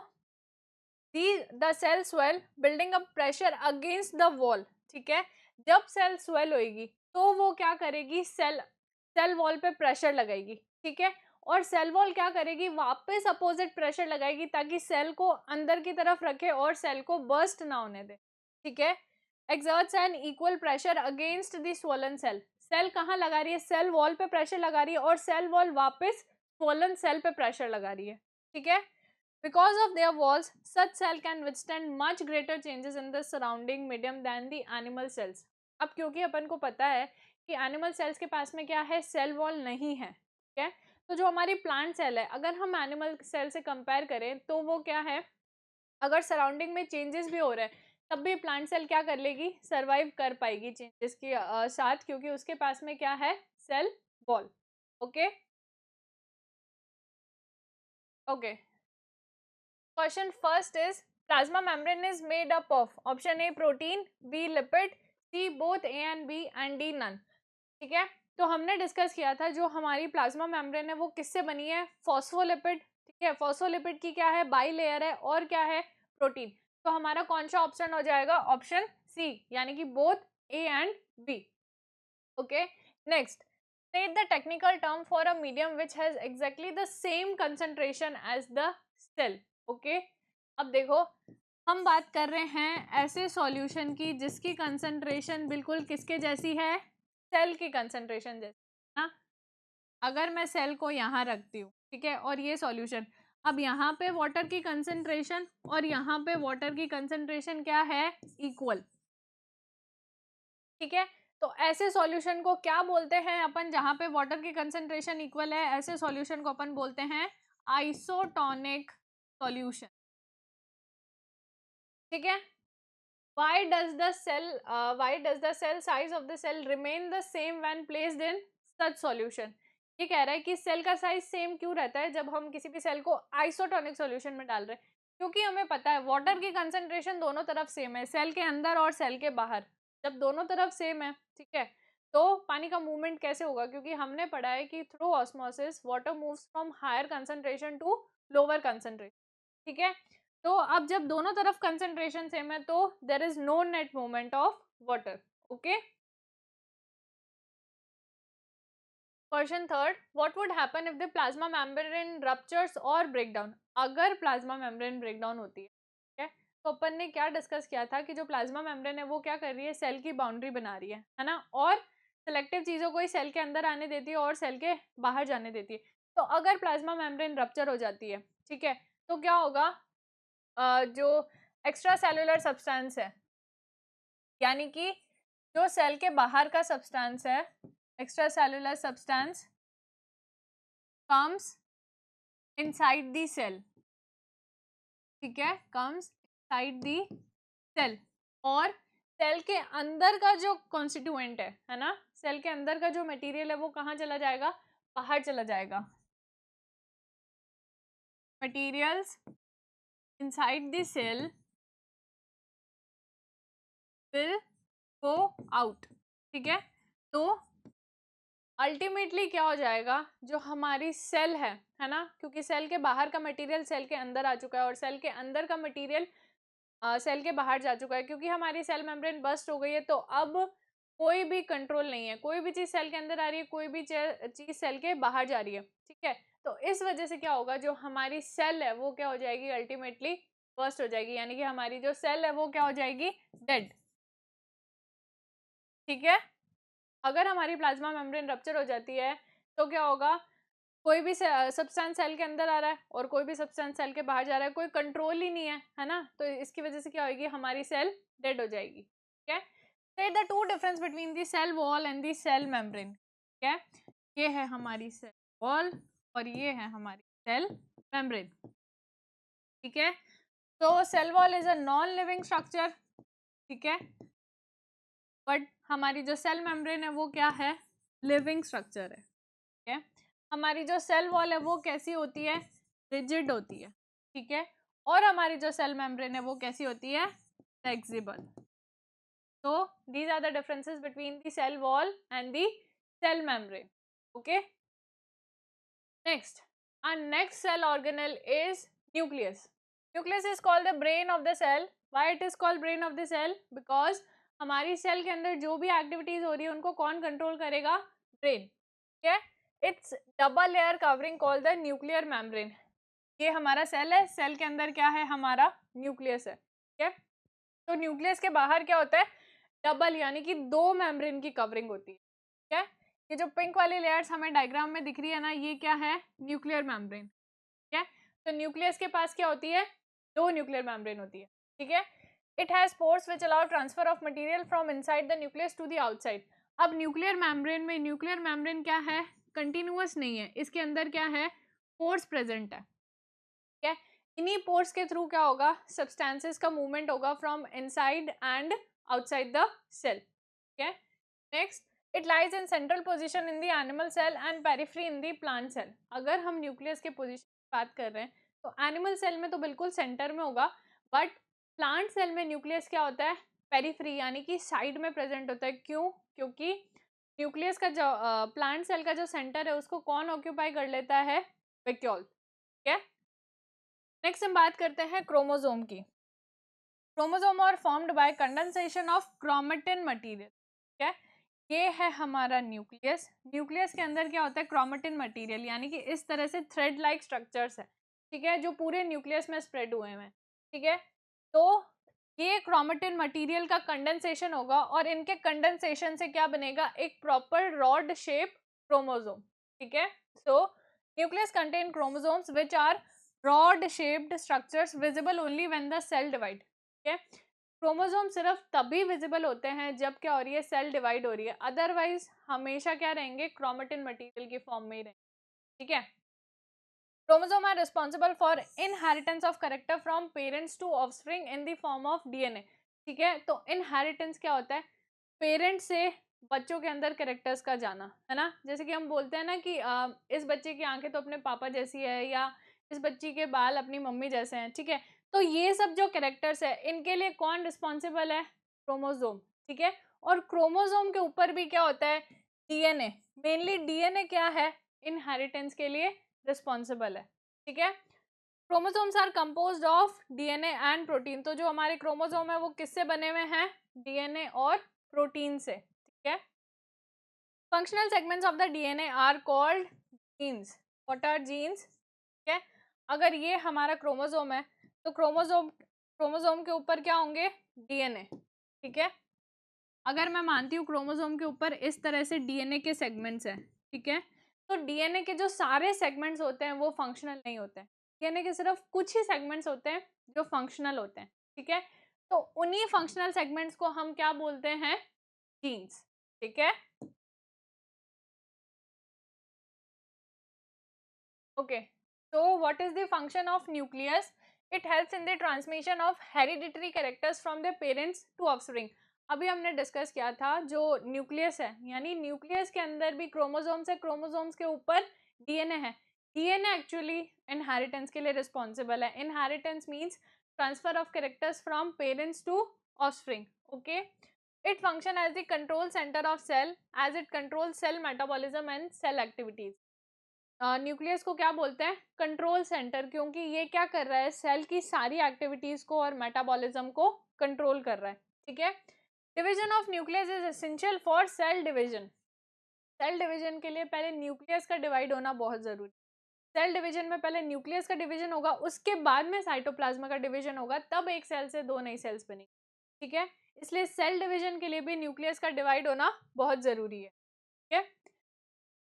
the cell swell building up pressure against the wall. ठीक है, जब सेल स्वेल होगी तो वो क्या करेगी, सेल सेल वॉल पे प्रेशर लगाएगी। ठीक है, और सेल वॉल क्या करेगी, वापस अपोजिट प्रेशर लगाएगी, ताकि सेल को अंदर की तरफ रखे और सेल को बर्स्ट ना होने दे। ठीक है, exerts an equal pressure against the swollen cell। Cell कहाँ लगा रही है, सेल वॉल पे प्रेशर लगा रही है, और सेल वॉल वापस swollen सेल पे प्रेशर लगा रही है। ठीक है, because of their walls such cell can withstand much greater changes in the surrounding medium than the animal cells। अब क्योंकि अपन को पता है कि एनिमल सेल्स के पास में क्या है, सेल वॉल नहीं है। ठीक है, तो जो हमारी प्लांट सेल है, अगर हम एनिमल सेल से कंपेयर करें तो वो क्या है, अगर सराउंडिंग में चेंजेस भी हो रहे हैं तब भी प्लांट सेल क्या कर लेगी, सरवाइव कर पाएगी चेंजेस के साथ, क्योंकि उसके पास में क्या है, cell wall. Okay, okay, question first is plasma membrane is made up of, option A protein, B lipid, C both A and B and D none. ठीक है, तो हमने डिस्कस किया था जो हमारी प्लाज्मा मेम्ब्रेन है वो किससे बनी है, फॉस्फोलिपिड। ठीक है, फॉस्फोलिपिड की क्या है, बाई लेयर है, और क्या है, प्रोटीन। तो हमारा कौन सा ऑप्शन हो जाएगा, ऑप्शन सी, यानी कि both A and B. Okay, next, state the technical term for a medium which has exactly the same concentration as the cell। Okay, अब देखो हम बात कर रहे हैं ऐसे सॉल्यूशन की जिसकी कंसंट्रेशन बिल्कुल किसके जैसी है, सेल की कंसंट्रेशन जैसी ना। अगर मैं सेल को यहाँ रखती हूँ, ठीक है, और ये सॉल्यूशन, अब यहाँ पे वाटर की कंसंट्रेशन और यहाँ पे वाटर की कंसंट्रेशन क्या है, इक्वल, ठीक है। तो ऐसे सॉल्यूशन को क्या बोलते हैं अपन, जहाँ पे वाटर की कंसंट्रेशन इक्वल है, ऐसे सॉल्यूशन को अपन बोलते हैं आइसोटोनिक सॉल्यूशन, ठीक है। Why does the cell size of the cell remain the same when placed in such solution? ये कह रहा है कि सेल का साइज सेम क्यों रहता है जब हम किसी भी सेल को आइसोटोनिक सॉल्यूशन में डाल रहे हैं, क्योंकि हमें पता है वाटर की कंसंट्रेशन दोनों तरफ सेम है, सेल के अंदर और सेल के बाहर। जब दोनों तरफ सेम है, ठीक है, तो पानी का मूवमेंट कैसे होगा, क्योंकि हमने पढ़ा है कि through osmosis water moves from higher concentration to lower concentration, ठीक है। तो अब जब दोनों तरफ कंसंट्रेशन सेम है तो there is no net movement of water, okay. Question third, what would happen if the plasma membrane ruptures or break down. अगर प्लाज्मा मेम्ब्रेन ब्रेक डाउन होती है, ठीक है, तो अपन ने क्या डिस्कस किया था कि जो प्लाज्मा मेम्ब्रेन है वो क्या कर रही है, सेल की बाउंड्री बना रही है ना, और सिलेक्टिव चीजों को ही सेल के अंदर आने देती है और सेल के बाहर जाने देती है। तो अगर प्लाज्मा मेम्ब्रेन रप्चर हो जाती है, ठीक है, तो क्या होगा, जो एक्स्ट्रा सेलुलर सब्सटेंस है, यानी कि जो सेल के बाहर का सब्सटेंस है, extracellular substance comes inside the cell, ठीक है, कम्स इनसाइड द सेल, और सेल के अंदर का जो कॉन्स्टिट्यूएंट है ना, सेल के अंदर का जो मटेरियल है वो कहाँ चला जाएगा, बाहर चला जाएगा। Materials inside the cell will go out, ठीक है। तो अल्टीमेटली क्या हो जाएगा, जो हमारी सेल है ना, क्योंकि सेल के बाहर का मटेरियल सेल के अंदर आ चुका है और सेल के अंदर का मटेरियल सेल के बाहर जा चुका है, क्योंकि हमारी सेल मेम्ब्रेन बस्ट हो गई है, तो अब कोई भी कंट्रोल नहीं है, कोई भी चीज सेल के अंदर आ रही है, कोई भी चीज सेल के बाहर जा रही है, ठीक है। तो इस वजह से क्या होगा, जो हमारी सेल है वो क्या हो जाएगी, अल्टीमेटली बस्ट हो जाएगी, यानी कि हमारी जो सेल है वो क्या हो जाएगी, डेड, ठीक है। अगर हमारी प्लाज्मा मेम्ब्रेन रप्चर हो जाती है तो क्या होगा, कोई भी सब्सटेंस सेल के अंदर आ रहा है और कोई भी सब्सटेंस सेल के बाहर जा रहा है, कोई कंट्रोल ही नहीं है ना, तो इसकी वजह से क्या होगी, हमारी सेल डेड हो जाएगी, ठीक है। Say the two difference between the cell wall and the cell membrane, ठीक है, ये है हमारी सेल वॉल और ये है हमारी सेल मेम्ब्रेन, ठीक है। तो cell wall is a non living structure, ठीक है, बट हमारी जो सेल मेम्ब्रेन है वो क्या है, लिविंग स्ट्रक्चर है, ठीक है। हमारी जो सेल वॉल है वो कैसी होती है, रिजिड होती है, ठीक है, और हमारी जो सेल मेम्ब्रेन है वो कैसी होती है, फ्लेक्सिबल। तो these are the differences between the cell wall and the cell membrane, okay. Next, our next cell organelle is nucleus. Nucleus is called the brain of the cell. Why it is called brain of the cell? Because हमारी cell के अंदर जो भी activities हो रही है उनको कौन कंट्रोल करेगा, ब्रेन, ठीक है। It's double layer covering called the nuclear membrane. ये हमारा सेल है, सेल के अंदर क्या है, हमारा न्यूक्लियस है, ठीक है। तो न्यूक्लियस के बाहर क्या होता है, डबल, यानी कि दो मेम्ब्रेन की कवरिंग होती है, ठीक है। ये जो पिंक वाली लेयर्स हमें डायग्राम में दिख रही है ना, ये क्या है, न्यूक्लियर मेम्ब्रेन, ठीक है। तो न्यूक्लियस के पास क्या होती है, दो न्यूक्लियर मेम्ब्रेन होती है, ठीक है। It has pores which allow transfer of material from inside the nucleus to the outside. अब न्यूक्लियर मेम्ब्रेन क्या है, कंटिन्यूअस नहीं है, इसके अंदर क्या है, पोर्स प्रेजेंट है, ठीक है। इन्हीं पोर्स के थ्रू क्या होगा, सब्सटेंसेस का मूवमेंट होगा from inside and outside the cell, ठीक है। Next, it lies in central position in the animal cell and periphery in the plant cell. अगर हम न्यूक्लियस के पोजीशन की बात कर रहे हैं तो एनिमल सेल में तो बिल्कुल सेंटर में होगा, बट प्लांट सेल में न्यूक्लियस क्या होता है, पेरिफेरी, यानी कि साइड में प्रेजेंट होता है। क्यों, क्योंकि न्यूक्लियस का जो प्लांट सेल का जो सेंटर है उसको कौन ऑक्यूपाई कर लेता है, वैक्यूल, ठीक है। नेक्स्ट हम बात करते हैं क्रोमोसोम की। Chromosome are formed by condensation of chromatin material, ठीक है। ये है हमारा न्यूक्लियस, न्यूक्लियस के अंदर क्या होता है, क्रोमेटिन मटेरियल, यानी कि इस तरह से थ्रेड लाइक स्ट्रक्चर्स है, ठीक है, जो पूरे न्यूक्लियस में स्प्रेड हुए हैं, ठीक है। तो ये क्रोमेटिन मटेरियल का कंडेंसेशन होगा और इनके कंडेंसेशन से क्या बनेगा, एक प्रॉपर रॉड शेप क्रोमोसोम, ठीक है। So nucleus contain chromosomes which are rod shaped structures visible only when the cell divide, ठीक है। क्रोमोसोम सिर्फ तभी विजिबल होते हैं जब क्या हो रही है, सेल डिवाइड हो रही है, अदरवाइज हमेशा क्या रहेंगे, क्रोमेटिन मटेरियल की फॉर्म में ही रहेंगे, ठीक है। Chromosome are responsible for inheritance of character from parents to offspring in the form of DNA, ठीक है। तो इनहेरिटेंस क्या होता है, पेरेंट्स से बच्चों के अंदर कैरेक्टर्स का जाना, है ना। जैसे कि हम बोलते हैं ना कि इस बच्चे की आंखें तो अपने पापा जैसी है, या इस बच्ची के बाल अपनी मम्मी जैसे हैं, ठीक है। तो ये सब जो कैरेक्टर्स है, इनके लिए कौन रिस्पॉन्सिबल है, क्रोमोसोम, ठीक है। और क्रोमोसोम के ऊपर भी क्या होता है, डीएनए। मेनली डीएनए क्या है, इनहेरिटेंस के लिए रिस्पॉन्सिबल है, ठीक है। Chromosomes are composed of DNA and protein, तो जो हमारे क्रोमोसोम है वो किससे बने हुए हैं, डीएनए और प्रोटीन से, ठीक है। Functional segments of the DNA are called genes. What are genes, ठीक है। अगर ये हमारा क्रोमोसोम है तो क्रोमोसोम के ऊपर क्या होंगे, डीएनए, ठीक है। अगर मैं मानती हूँ क्रोमोसोम के ऊपर इस तरह से डीएनए के सेगमेंट्स हैं, ठीक है, तो डीएनए के जो सारे सेगमेंट्स होते हैं वो फंक्शनल नहीं होते हैं, डीएनए के सिर्फ कुछ ही सेगमेंट्स होते हैं जो फंक्शनल होते हैं, ठीक है। तो उन्हीं फंक्शनल सेगमेंट्स को हम क्या बोलते हैं, जीन्स, ठीक है। Okay, so what is the function of nucleus? It helps in the transmission of hereditary characters from the parents to offspring. अभी हमने डिस्कस किया था जो न्यूक्लियस है, यानी न्यूक्लियस के अंदर भी क्रोमोसोम्स है, क्रोमोसोम्स के ऊपर डीएनए है। डीएनए एक्चुअली इनहेरिटेंस के लिए रिस्पॉन्सिबल है। Inheritance means transfer of characters from parents to offspring, okay. It function as the control centre of cell as it control cell metabolism and cell activities. Nucleus को क्या बोलते हैं, control centre, क्योंकि ये क्या कर रहा है, सेल की सारी एक्टिविटीज को और मेटाबॉलिज्म को कंट्रोल कर रहा है, ठीक है। Division of nucleus is essential for cell division. Cell division के लिए पहले न्यूक्लियस का डिवाइड होना बहुत जरूरी। सेल डिवीजन में पहले न्यूक्लियस का डिवीजन होगा, उसके बाद में साइटोप्लाज्म का डिवीजन होगा, तब एक सेल से दो नई सेल्स बनेगी, ठीक है। इसलिए सेल डिवीजन के लिए भी न्यूक्लियस का डिवाइड होना बहुत जरूरी है, ठीक है।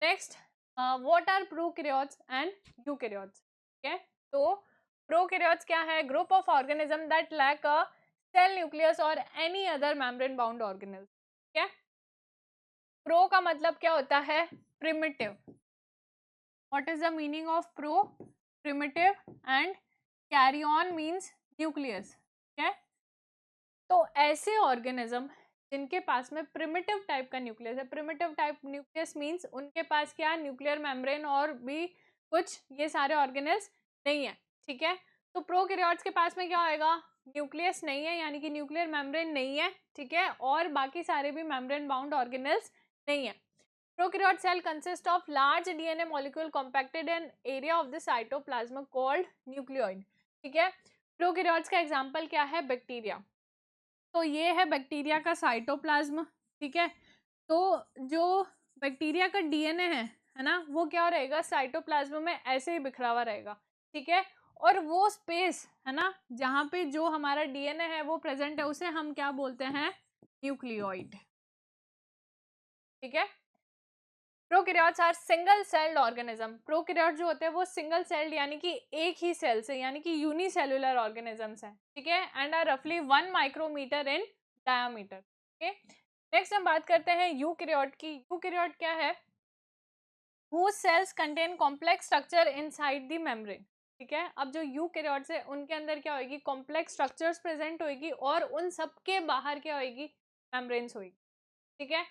Next, what are prokaryotes and eukaryotes, ठीक है। तो प्रोकैरियोट्स क्या है, group of organism that lack a cell nucleus और any other membrane bound organelle, ठीक है। प्रो का मतलब क्या होता है, primitive. What is the meaning of pro, primitive, and karyon means nucleus, ठीक है। तो ऐसे ऑर्गेनिज्म जिनके पास में प्रिमिटिव टाइप का न्यूक्लियस है, प्रिमिटिव टाइप न्यूक्लियस मींस उनके पास क्या, न्यूक्लियर मेम्ब्रेन और भी कुछ ये सारे ऑर्गेनेल्स नहीं है, ठीक है। तो प्रोकैरियोट्स के पास में क्या होएगा, न्यूक्लियस नहीं है, यानी कि न्यूक्लियर मेम्ब्रेन नहीं है, ठीक है, और बाकी सारे भी मेम्ब्रेन बाउंड ऑर्गेनेल्स नहीं है। Prokaryote cell consist of large DNA molecule compacted in area of the cytoplasm called nucleoid, ठीक है। प्रोकैरियोट्स का एग्जांपल क्या है, बैक्टीरिया। तो ये है बैक्टीरिया का साइटोप्लाज्म, ठीक है। तो जो बैक्टीरिया का डीएनए है ना, वो क्या रहेगा, साइटोप्लाज्म में ऐसे ही बिखरा हुआ रहेगा, ठीक है। और वो स्पेस है ना जहाँ पे जो हमारा डीएनए है वो प्रेजेंट है, उसे हम क्या बोलते हैं, न्यूक्लियोइड, ठीक है। Prokaryotes are single celled organism. Prokaryote जो होते हैं वो सिंगल सेल्ड यानी कि एक ही सेल से, यानी कि यूनिसेलुलर ऑर्गेनिजम्स हैं, ठीक है, एंड आर रफली 1 माइक्रोमीटर इन डायामीटर, ओके। नेक्स्ट हम बात करते हैं यूकैरियोट की। यूकैरियोट क्या है, whose cells contain complex structure inside the membrane, ठीक है। अब जो यूकैरियोट्स है उनके अंदर क्या होगी, कॉम्प्लेक्स स्ट्रक्चर्स प्रेजेंट होगी और उन सबके बाहर क्या होगी, मेम्ब्रेन्स होगी, ठीक है।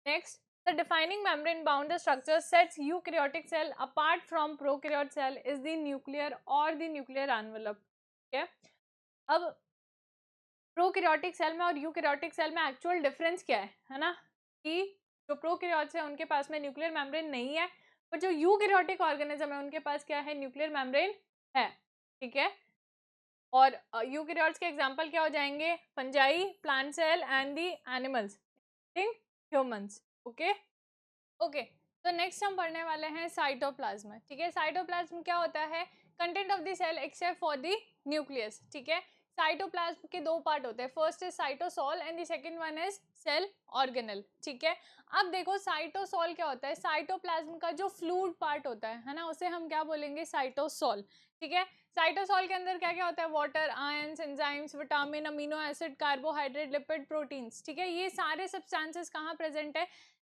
Next, the defining membrane bound the structure sets eukaryotic cell apart from prokaryote cell is the nuclear or the nuclear envelope, ठीक है। अब प्रोकैरियोटिक सेल में और यूकैरियोटिक सेल में एक्चुअल डिफरेंस क्या है ना, कि जो प्रोकैरियोट्स है उनके पास में न्यूक्लियर मेम्ब्रेन नहीं है, पर जो यूकैरियोटिक ऑर्गेनिज्म है उनके पास क्या है, न्यूक्लियर मेम्ब्रेन है, ठीक है। और यूकैरियोट्स के एग्जांपल क्या हो जाएंगे, fungi, plant cell and the animals including humans, okay. Okay, तो नेक्स्ट हम पढ़ने वाले हैं साइटोप्लाज्म, ठीक है। साइटोप्लाज्म क्या होता है, content of the cell except for the nucleus, ठीक है। साइटोप्लाज्म के दो पार्ट होते हैं, first is cytosol and the second one is cell organelle, ठीक है। अब देखो साइटोसॉल क्या होता है, साइटोप्लाज्म का जो फ्लूइड पार्ट होता है ना, उसे हम क्या बोलेंगे, साइटोसॉल, ठीक है। साइटोसॉल के अंदर क्या क्या होता है, water, ions, enzymes, vitamin, amino acid, carbohydrate, lipid, proteins, ठीक है। ये सारे सब्सटेंसेस कहाँ प्रेजेंट है,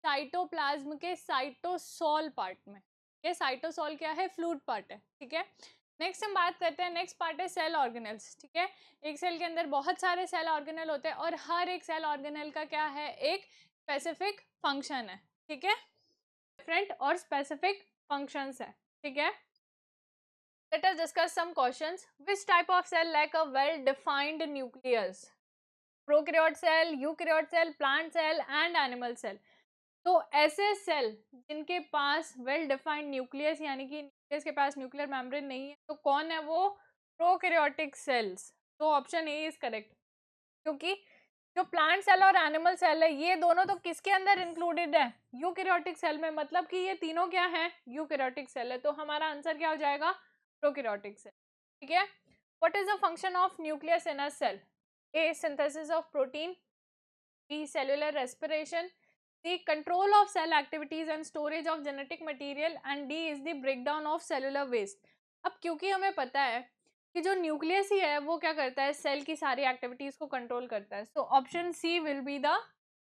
साइटोप्लाज्म के साइटोसॉल पार्ट में। ये साइटोसॉल क्या है, फ्लूइड पार्ट है, ठीक है। नेक्स्ट हम बात करते हैं, नेक्स्ट पार्ट है सेल ऑर्गेनल्स, ठीक है। एक सेल के अंदर बहुत सारे सेल ऑर्गेनल होते हैं और हर एक सेल ऑर्गेनल का क्या है, एक स्पेसिफिक फंक्शन है, ठीक है, डिफरेंट और स्पेसिफिक फंक्शंस है, ठीक है। Let us discuss some questions. Which type of cell lack a well-defined nucleus? Prokaryote cell, eukaryote cell, plant cell and animal cell. तो ऐसे सेल जिनके पास वेल डिफाइंड न्यूक्लियस, यानी कि न्यूक्लियस के पास न्यूक्लियर मेम्ब्रेन नहीं है, तो कौन है वो, प्रोकैरियोटिक सेल्स। तो ऑप्शन ए इज करेक्ट, क्योंकि जो प्लांट सेल और एनिमल सेल है ये दोनों तो किसके अंदर इंक्लूडेड है, यूकैरियोटिक सेल में, मतलब कि ये तीनों क्या है, यूकैरियोटिक सेल है। तो हमारा आंसर क्या हो जाएगा, प्रोकैरियोटिक सेल, ठीक है। What is the function of nucleus in a cell, A synthesis of protein, B cellular respiration, C control of cell activities and storage of genetic material and D is the breakdown of cellular waste। अब क्योंकि हमें पता है कि जो nucleus ही है वो क्या करता है, सेल की सारी एक्टिविटीज को कंट्रोल करता है, so option C will be the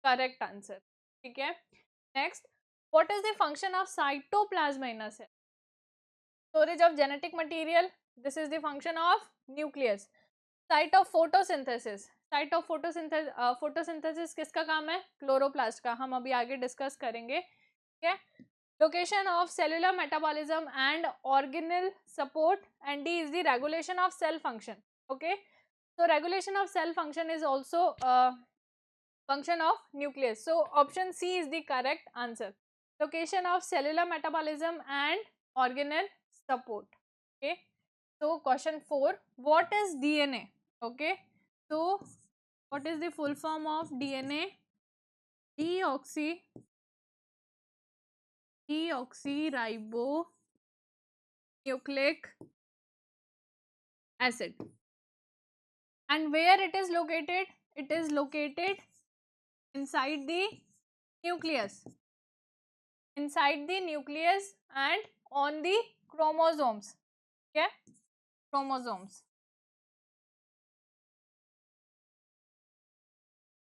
correct answer, ठीक है। Next, what is the function of cytoplasm in a cell, storage of genetic material, this is the function of nucleus. Site of photosynthesis, site of photosynthesis किसका काम है, chloroplast का, हम अभी आगे discuss करेंगे, ठीक है। Location of cellular metabolism and organelle support and D is the regulation of cell function, okay. so regulation of cell function is also function of nucleus, so option C is the correct answer, location of cellular metabolism and organelle support, okay। so question 4, what is DNA, okay, so what is the full form of DNA, deoxyribonucleic acid, and where it is located, it is located inside the nucleus, inside the nucleus and on the chromosomes, okay, chromosomes।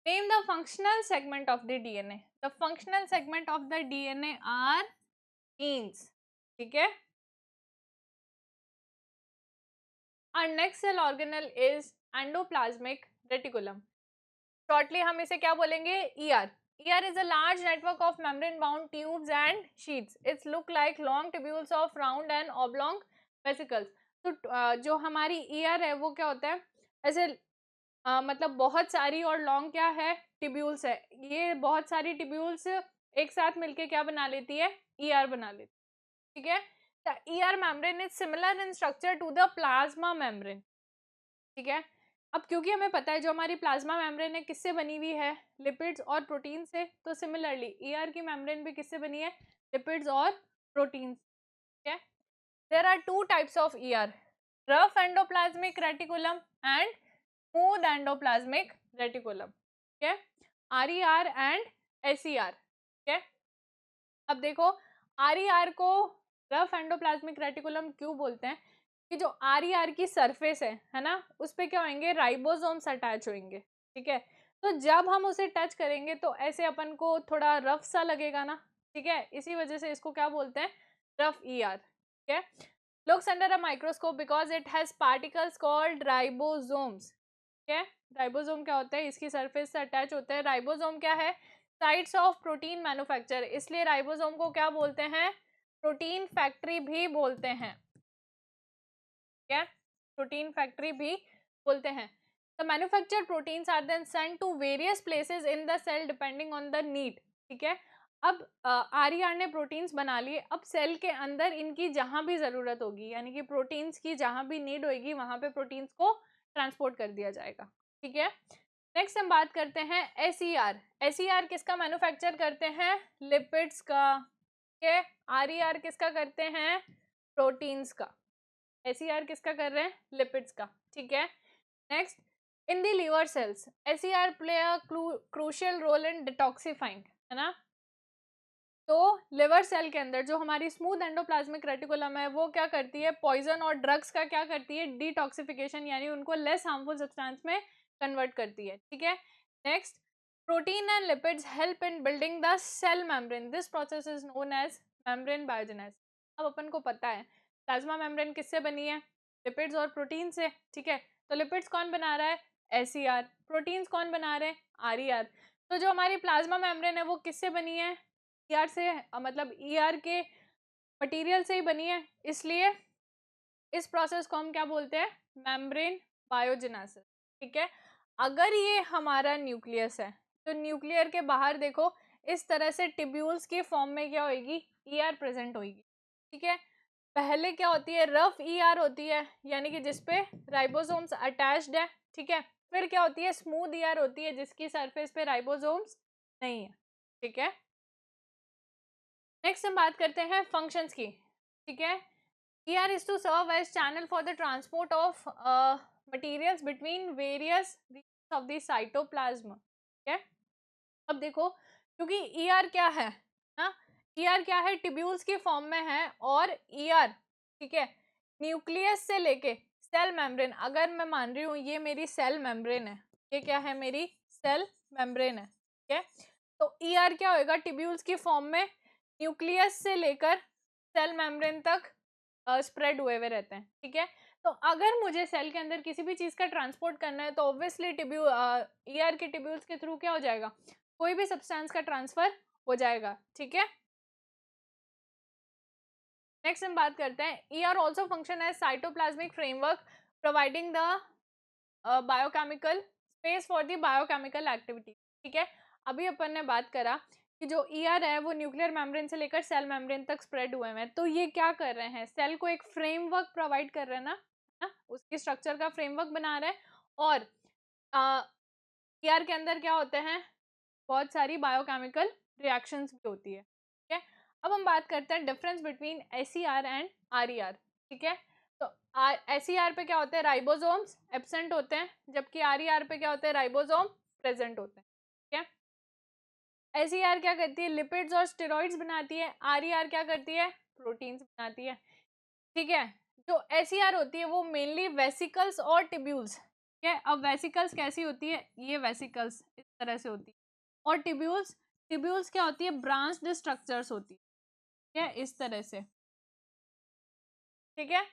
Name the functional segment of the DNA, the functional segment of the DNA are genes, ठीक है। Our next cell organelle is endoplasmic reticulum, shortly हम इसे क्या बोलेंगे, ER। ER is a large network of membrane bound tubes and sheets, it's look like long tubules of round and oblong vesicles। तो जो हमारी ER है वो क्या होता है, ऐसे मतलब बहुत सारी और लॉन्ग क्या है, टिब्यूल्स है, ये बहुत सारी टिब्यूल्स एक साथ मिलके क्या बना लेती है, ER बना लेती है, ठीक है। The ER membrane is similar in structure to the plasma membrane, ठीक है। अब क्योंकि हमें पता है जो हमारी प्लाज्मा मेम्ब्रेन है किससे बनी हुई है, लिपिड्स और प्रोटीन से, तो सिमिलरली ER की मेम्ब्रेन भी किससे बनी है, लिपिड्स और प्रोटीन, ठीक है। There are two types of ER, rough endoplasmic reticulum and smooth endoplasmic reticulum, ठीक है, RER एंड SER, ठीक है। अब देखो RER को रफ एंडोप्लाज्मिक रेटिकुलम क्यों बोलते हैं, कि जो RER की सरफेस है ना, उस पे क्या होंगे, राइबोसोम्स अटैच होंगे, ठीक है। तो जब हम उसे टच करेंगे तो ऐसे अपन को थोड़ा रफ सा लगेगा ना, ठीक है, इसी वजह से इसको क्या बोलते हैं, रफ ER, ठीक है। looks under a microscope because it has particles called ribosomes, ठीक है। राइबोसोम क्या होता है, इसकी सरफेस से अटैच होते हैं, राइबोसोम क्या है, साइट्स ऑफ प्रोटीन मैन्युफैक्चर, इसलिए राइबोसोम को क्या बोलते हैं, प्रोटीन फैक्ट्री भी बोलते हैं, ठीक है, प्रोटीन फैक्ट्री भी बोलते हैं। The manufactured proteins are then sent to various places in the cell depending on the need, ठीक है। अब RER ने प्रोटीन्स बना लिए, अब सेल के अंदर इनकी जहां भी जरूरत होगी, यानी कि प्रोटीन्स की जहां भी नीड होगी वहां पे प्रोटीन्स को ट्रांसपोर्ट कर दिया जाएगा, ठीक है। नेक्स्ट हम बात करते हैं SER। SER किसका मैन्युफैक्चर करते हैं, लिपिड्स का, ठीक है। RER किसका करते हैं, प्रोटीन्स का, SER किसका कर रहे हैं, लिपिड्स का, ठीक है। Next, in the liver cells SER play a crucial role in detoxifying, है ना। तो लिवर सेल के अंदर जो हमारी स्मूथ एंडोप्लाज्मिक रेटिकुलम है वो क्या करती है, पॉइजन और ड्रग्स का क्या करती है, डिटॉक्सिफिकेशन, यानी उनको लेस हार्मफुल सब्सटेंस में कन्वर्ट करती है, ठीक है। Next, protein and lipids help in building the cell membrane, this process is known as membrane biogenesis. अब अपन को पता है प्लाज्मा मेम्ब्रेन किससे बनी है, लिपिड्स और प्रोटीन से, ठीक है। तो लिपिड्स कौन बना रहा है, SER, प्रोटीन्स कौन बना रहे हैं, RER। तो जो हमारी प्लाज्मा मेम्ब्रेन है वो किससे बनी है, ER से, मतलब ER के मटेरियल से ही बनी है, इसलिए इस प्रोसेस को हम क्या बोलते हैं, मेम्ब्रेन बायोजेनेसिस, ठीक है। अगर ये हमारा न्यूक्लियस है तो न्यूक्लियर के बाहर देखो इस तरह से टिब्यूल्स की फॉर्म में क्या होगी, ER प्रेजेंट होगी, ठीक है। पहले क्या होती है, रफ ER होती है, यानी कि जिसपे राइबोसोम्स अटैच्ड है, ठीक है। फिर क्या होती है, स्मूथ ER होती है जिसकी सरफेस पे राइबोसोम्स नहीं है, ठीक है। नेक्स्ट हम बात करते हैं फंक्शंस की, ठीक है। ER is to serve as channel for the transport of materials between various regions of the cytoplasm, ठीक है। अब देखो क्योंकि ER क्या है ना, ER क्या है, टिब्यूल्स की फॉर्म में है, और ER, ठीक है, न्यूक्लियस से लेके सेल मेम्ब्रेन, अगर मैं मान रही हूँ ये मेरी सेल मेम्ब्रेन है, ये क्या है, मेरी सेल मेम्ब्रेन है, ठीक है। तो ER क्या होएगा, टिब्यूल्स की फॉर्म में न्यूक्लियस से लेकर सेल मेम्ब्रेन तक स्प्रेड हुए हुए रहते हैं, ठीक है। तो अगर मुझे सेल के अंदर किसी भी चीज का ट्रांसपोर्ट करना है तो ऑब्वियसली ER के टिब्यूल्स के थ्रू क्या हो जाएगा, कोई भी सब्सटेंस का ट्रांसफर हो जाएगा, ठीक है। नेक्स्ट हम बात करते हैं, ER also function as cytoplasmic framework providing the biochemical space for the biochemical activity, ठीक है। अभी अपन ने बात करा कि जो ER है वो न्यूक्लियर मेम्ब्रेन से लेकर सेल मेम्ब्रेन तक स्प्रेड हुए हैं, तो ये क्या कर रहे हैं, सेल को एक फ्रेमवर्क प्रोवाइड कर रहे हैं ना, उसकी स्ट्रक्चर का फ्रेमवर्क बना रहे हैं, और ER के अंदर क्या होते हैं, बहुत सारी बायोकेमिकल रिएक्शंस भी होती है, ठीक है। अब हम बात करते हैं difference between SER and RER, ठीक है। तो SER पे क्या होते हैं, राइबोसोम्स एब्सेंट होते हैं, जबकि RER पे क्या होते हैं, राइबोसोम प्रेजेंट होते हैं, ठीक है। SER क्या करती है, लिपिड्स और स्टेरॉइड्स बनाती है, RER क्या करती है, प्रोटीन्स बनाती है, ठीक है। जो SER होती है वो मेनली वेसिकल्स और टिब्यूल्स, ठीक है। अब वेसिकल्स कैसी होती है, ये वेसिकल्स इस तरह से होती है, और टिब्यूल्स, टिब्यूल्स क्या होती है, ब्रांच्ड स्ट्रक्चर्स होती है, ठीक है, इस तरह से, ठीक है।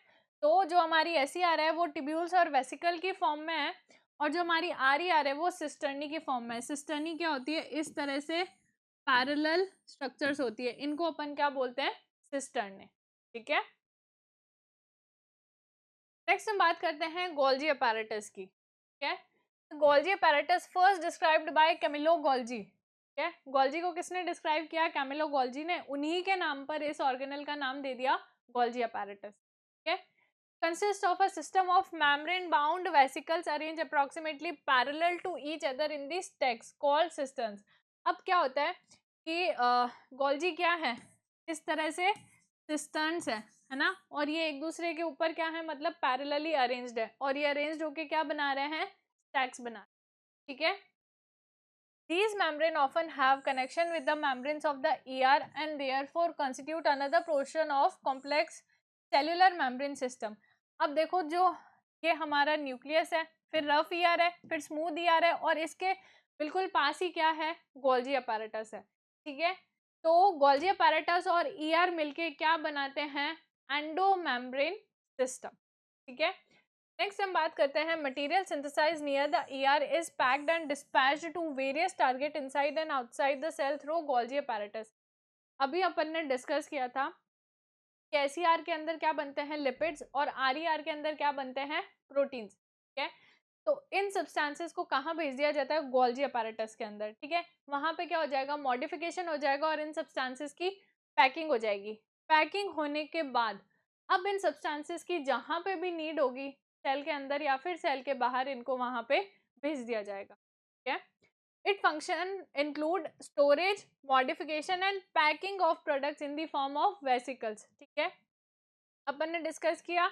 तो जो हमारी SER है वो टिब्यूल्स और वेसिकल की फॉर्म में है, और जो हमारी RER है वो सिस्टर्नी की फॉर्म में है। सिस्टर्नी क्या होती है, इस तरह से पैरेलल स्ट्रक्चर्स होती है, इनको अपन क्या बोलते हैं, सिस्टर्नी, ठीक है। नेक्स्ट हम बात करते हैं गोल्जी अपैरेटस की, ठीक है। Golgi apparatus first described by Camillo Golgi, ठीक है। गोल्जी को किसने डिस्क्राइब किया, कैमिलो गोल्जी ने, उन्हीं के नाम पर इस ऑर्गेनल का नाम दे दिया गोल्जी अपैरेटस, ठीक है। Consist of a system of membrane bound vesicles arrange approximately parallel to each other in the stacks called cisterns. अब क्या होता है कि गोल्जी क्या है, इस तरह से सिस्टर्न्स है ना, और ये एक दूसरे के ऊपर क्या है, मतलब पैरेलली अरेंज्ड है, और ये अरेंज्ड होके क्या बना रहे हैं, स्टैक्स बना रहे हैं, ठीक है। These membrane often have connection with the membranes of the ER and therefore constitute another portion of complex cellular membrane system. अब देखो जो ये हमारा न्यूक्लियस है, फिर रफ ER है, फिर स्मूथ ER है, और इसके बिल्कुल पास ही क्या है, गोल्जी अपैरेटस है, ठीक है। तो गोल्जी अपैरेटस और ER मिलके क्या बनाते हैं, एंडो मेम्ब्रेन सिस्टम, ठीक है। नेक्स्ट हम बात करते हैं material synthesise near the ER is packed and dispatched to various target inside and outside the cell through Golgi apparatus. अभी अपन ने डिस्कस किया था कि SER के अंदर क्या बनते हैं, लिपिड्स, और RER के अंदर क्या बनते हैं, प्रोटीन्स, ठीक है। तो इन सब्सटेंसेस को कहाँ भेज दिया जाता है, गोल्जी अपैरेटस के अंदर, ठीक है। वहां पे क्या हो जाएगा, मॉडिफिकेशन हो जाएगा, और इन सब्सटेंसेस की पैकिंग हो जाएगी। पैकिंग होने के बाद अब इन सब्सटेंसेस की जहां पे भी नीड होगी सेल के अंदर या फिर सेल के बाहर, इनको वहां पे भेज दिया जाएगा, ठीक है। It function include storage, modification and packing of products in the form of vesicles, ठीक है। अपन ने डिस्कस किया,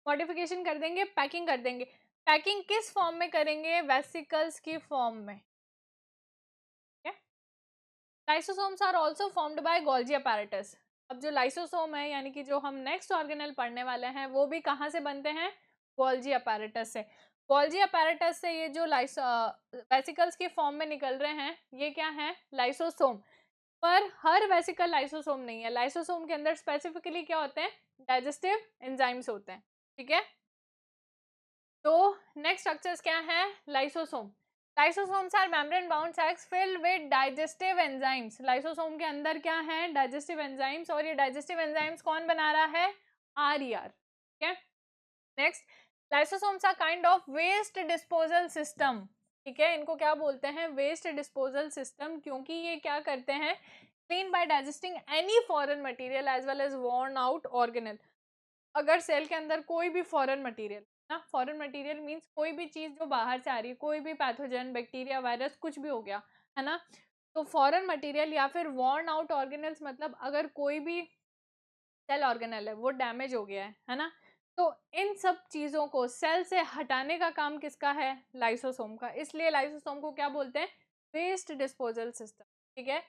मॉडिफिकेशन कर देंगे, पैकिंग कर देंगे। पैकिंग किस फॉर्म में करेंगे? वेसिकल्स की फॉर्म में। Lysosomes are also formed by Golgi apparatus. अब जो लाइसोसोम है यानी कि जो हम नेक्स्ट ऑर्गेनल पढ़ने वाले हैं वो भी कहाँ से बनते हैं? गोल्जी अपैरेटस से। गोल्जी अपैरेटस से ये जो वेसिकल्स के फॉर्म में निकल रहे हैं ये क्या है? लाइसोसोम। पर हर वेसिकल लाइसोसोम नहीं है। लाइसोसोम के अंदर स्पेसिफिकली क्या होते हैं? डाइजेस्टिव एंजाइम्स होते हैं। ठीक है, तो नेक्स्ट स्ट्रक्चर्स क्या है? Lysosome. Lysosomes are membrane bound sacs filled with digestive enzymes. Lysosome के अंदर क्या है? Digestive enzymes. और ये डाइजेस्टिव एंजाइम्स कौन बना रहा है? आरईआर। ठीक है, next, lysosomes are kind of waste disposal system. ठीक है, इनको क्या बोलते हैं? वेस्ट डिस्पोजल सिस्टम, क्योंकि ये क्या करते हैं? Clean by digesting any foreign material as well as worn out organelle. अगर सेल के अंदर कोई भी फॉरेन मटेरियल ना, फॉरेन मटेरियल मींस कोई भी चीज जो बाहर से आ रही है, कोई भी पैथोजन, बैक्टीरिया, वायरस, कुछ भी हो गया है ना, तो फॉरेन मटेरियल या फिर वॉर्न आउट ऑर्गेनल्स मतलब अगर कोई भी सेल ऑर्गेनल है वो डैमेज हो गया है ना, तो इन सब चीजों को सेल से हटाने का काम किसका है? लाइसोसोम का। इसलिए लाइसोसोम को क्या बोलते हैं? Waste disposal system. ठीक है,